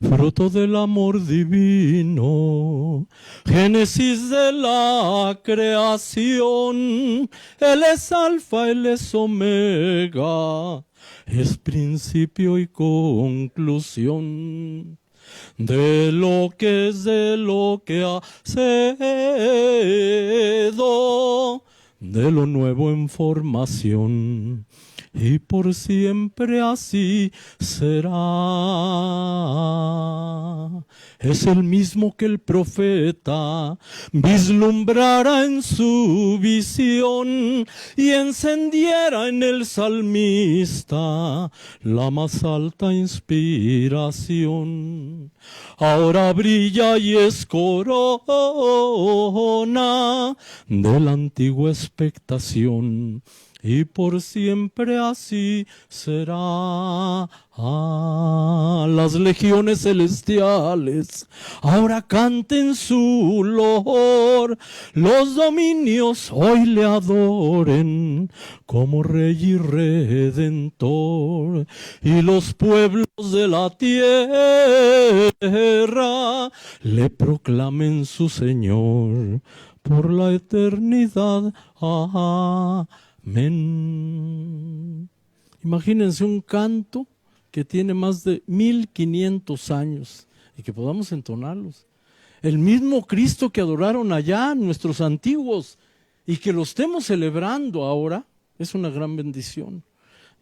Fruto del amor divino, génesis de la creación, Él es alfa, Él es omega, es principio y conclusión. De lo que es, de lo que ha sido, de lo nuevo en formación. Y por siempre así será. Es el mismo que el profeta vislumbrara en su visión y encendiera en el salmista la más alta inspiración. Ahora brilla y es corona de la antigua expectación. Y por siempre así será. Las legiones celestiales ahora canten su loor, los dominios hoy le adoren como Rey y Redentor, y los pueblos de la tierra le proclamen su Señor por la eternidad. Amén. Imagínense un canto que tiene más de 1500 años y que podamos entonarlos. El mismo Cristo que adoraron allá nuestros antiguos y que lo estemos celebrando ahora es una gran bendición.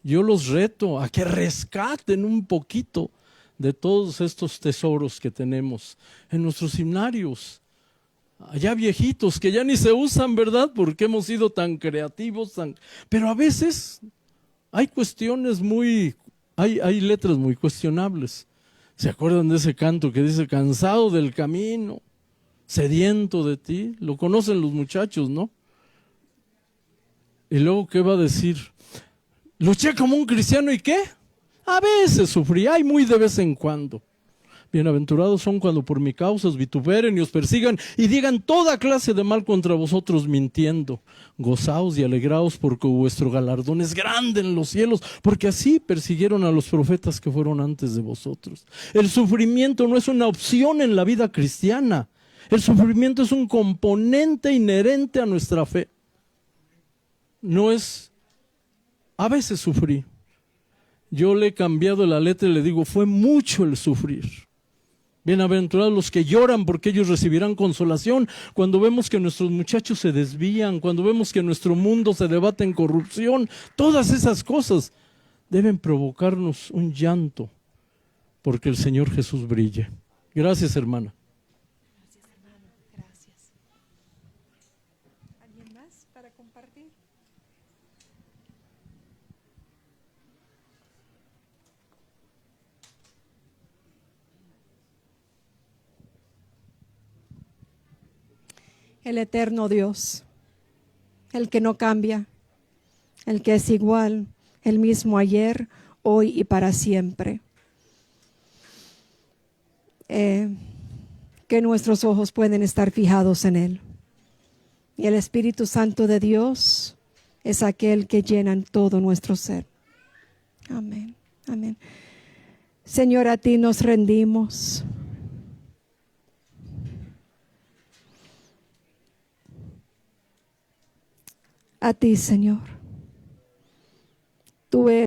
Yo los reto a que rescaten un poquito de todos estos tesoros que tenemos en nuestros himnarios. Allá viejitos que ya ni se usan, ¿verdad? Porque hemos sido tan creativos, pero a veces hay cuestiones hay letras muy cuestionables. ¿Se acuerdan de ese canto que dice cansado del camino, sediento de ti? Lo conocen los muchachos, ¿no? Y luego, ¿qué va a decir? Luché como un cristiano, ¿y qué? A veces sufrí, ay, muy de vez en cuando. Bienaventurados son cuando por mi causa os vituperen y os persigan y digan toda clase de mal contra vosotros mintiendo. Gozaos y alegraos porque vuestro galardón es grande en los cielos, porque así persiguieron a los profetas que fueron antes de vosotros. El sufrimiento no es una opción en la vida cristiana. El sufrimiento es un componente inherente a nuestra fe. No es, a veces sufrí. Yo le he cambiado la letra y le digo, fue mucho el sufrir. Bienaventurados los que lloran porque ellos recibirán consolación. Cuando vemos que nuestros muchachos se desvían, cuando vemos que nuestro mundo se debate en corrupción, todas esas cosas deben provocarnos un llanto porque el Señor Jesús brille. Gracias, hermana. Gracias, hermano. Gracias. ¿Alguien más para compartir? El eterno Dios, el que no cambia, el que es igual, el mismo ayer, hoy y para siempre. Que nuestros ojos pueden estar fijados en Él. Y el Espíritu Santo de Dios es aquel que llena todo nuestro ser. Amén, amén. Señor, a ti nos rendimos. A ti, Señor. Tú eres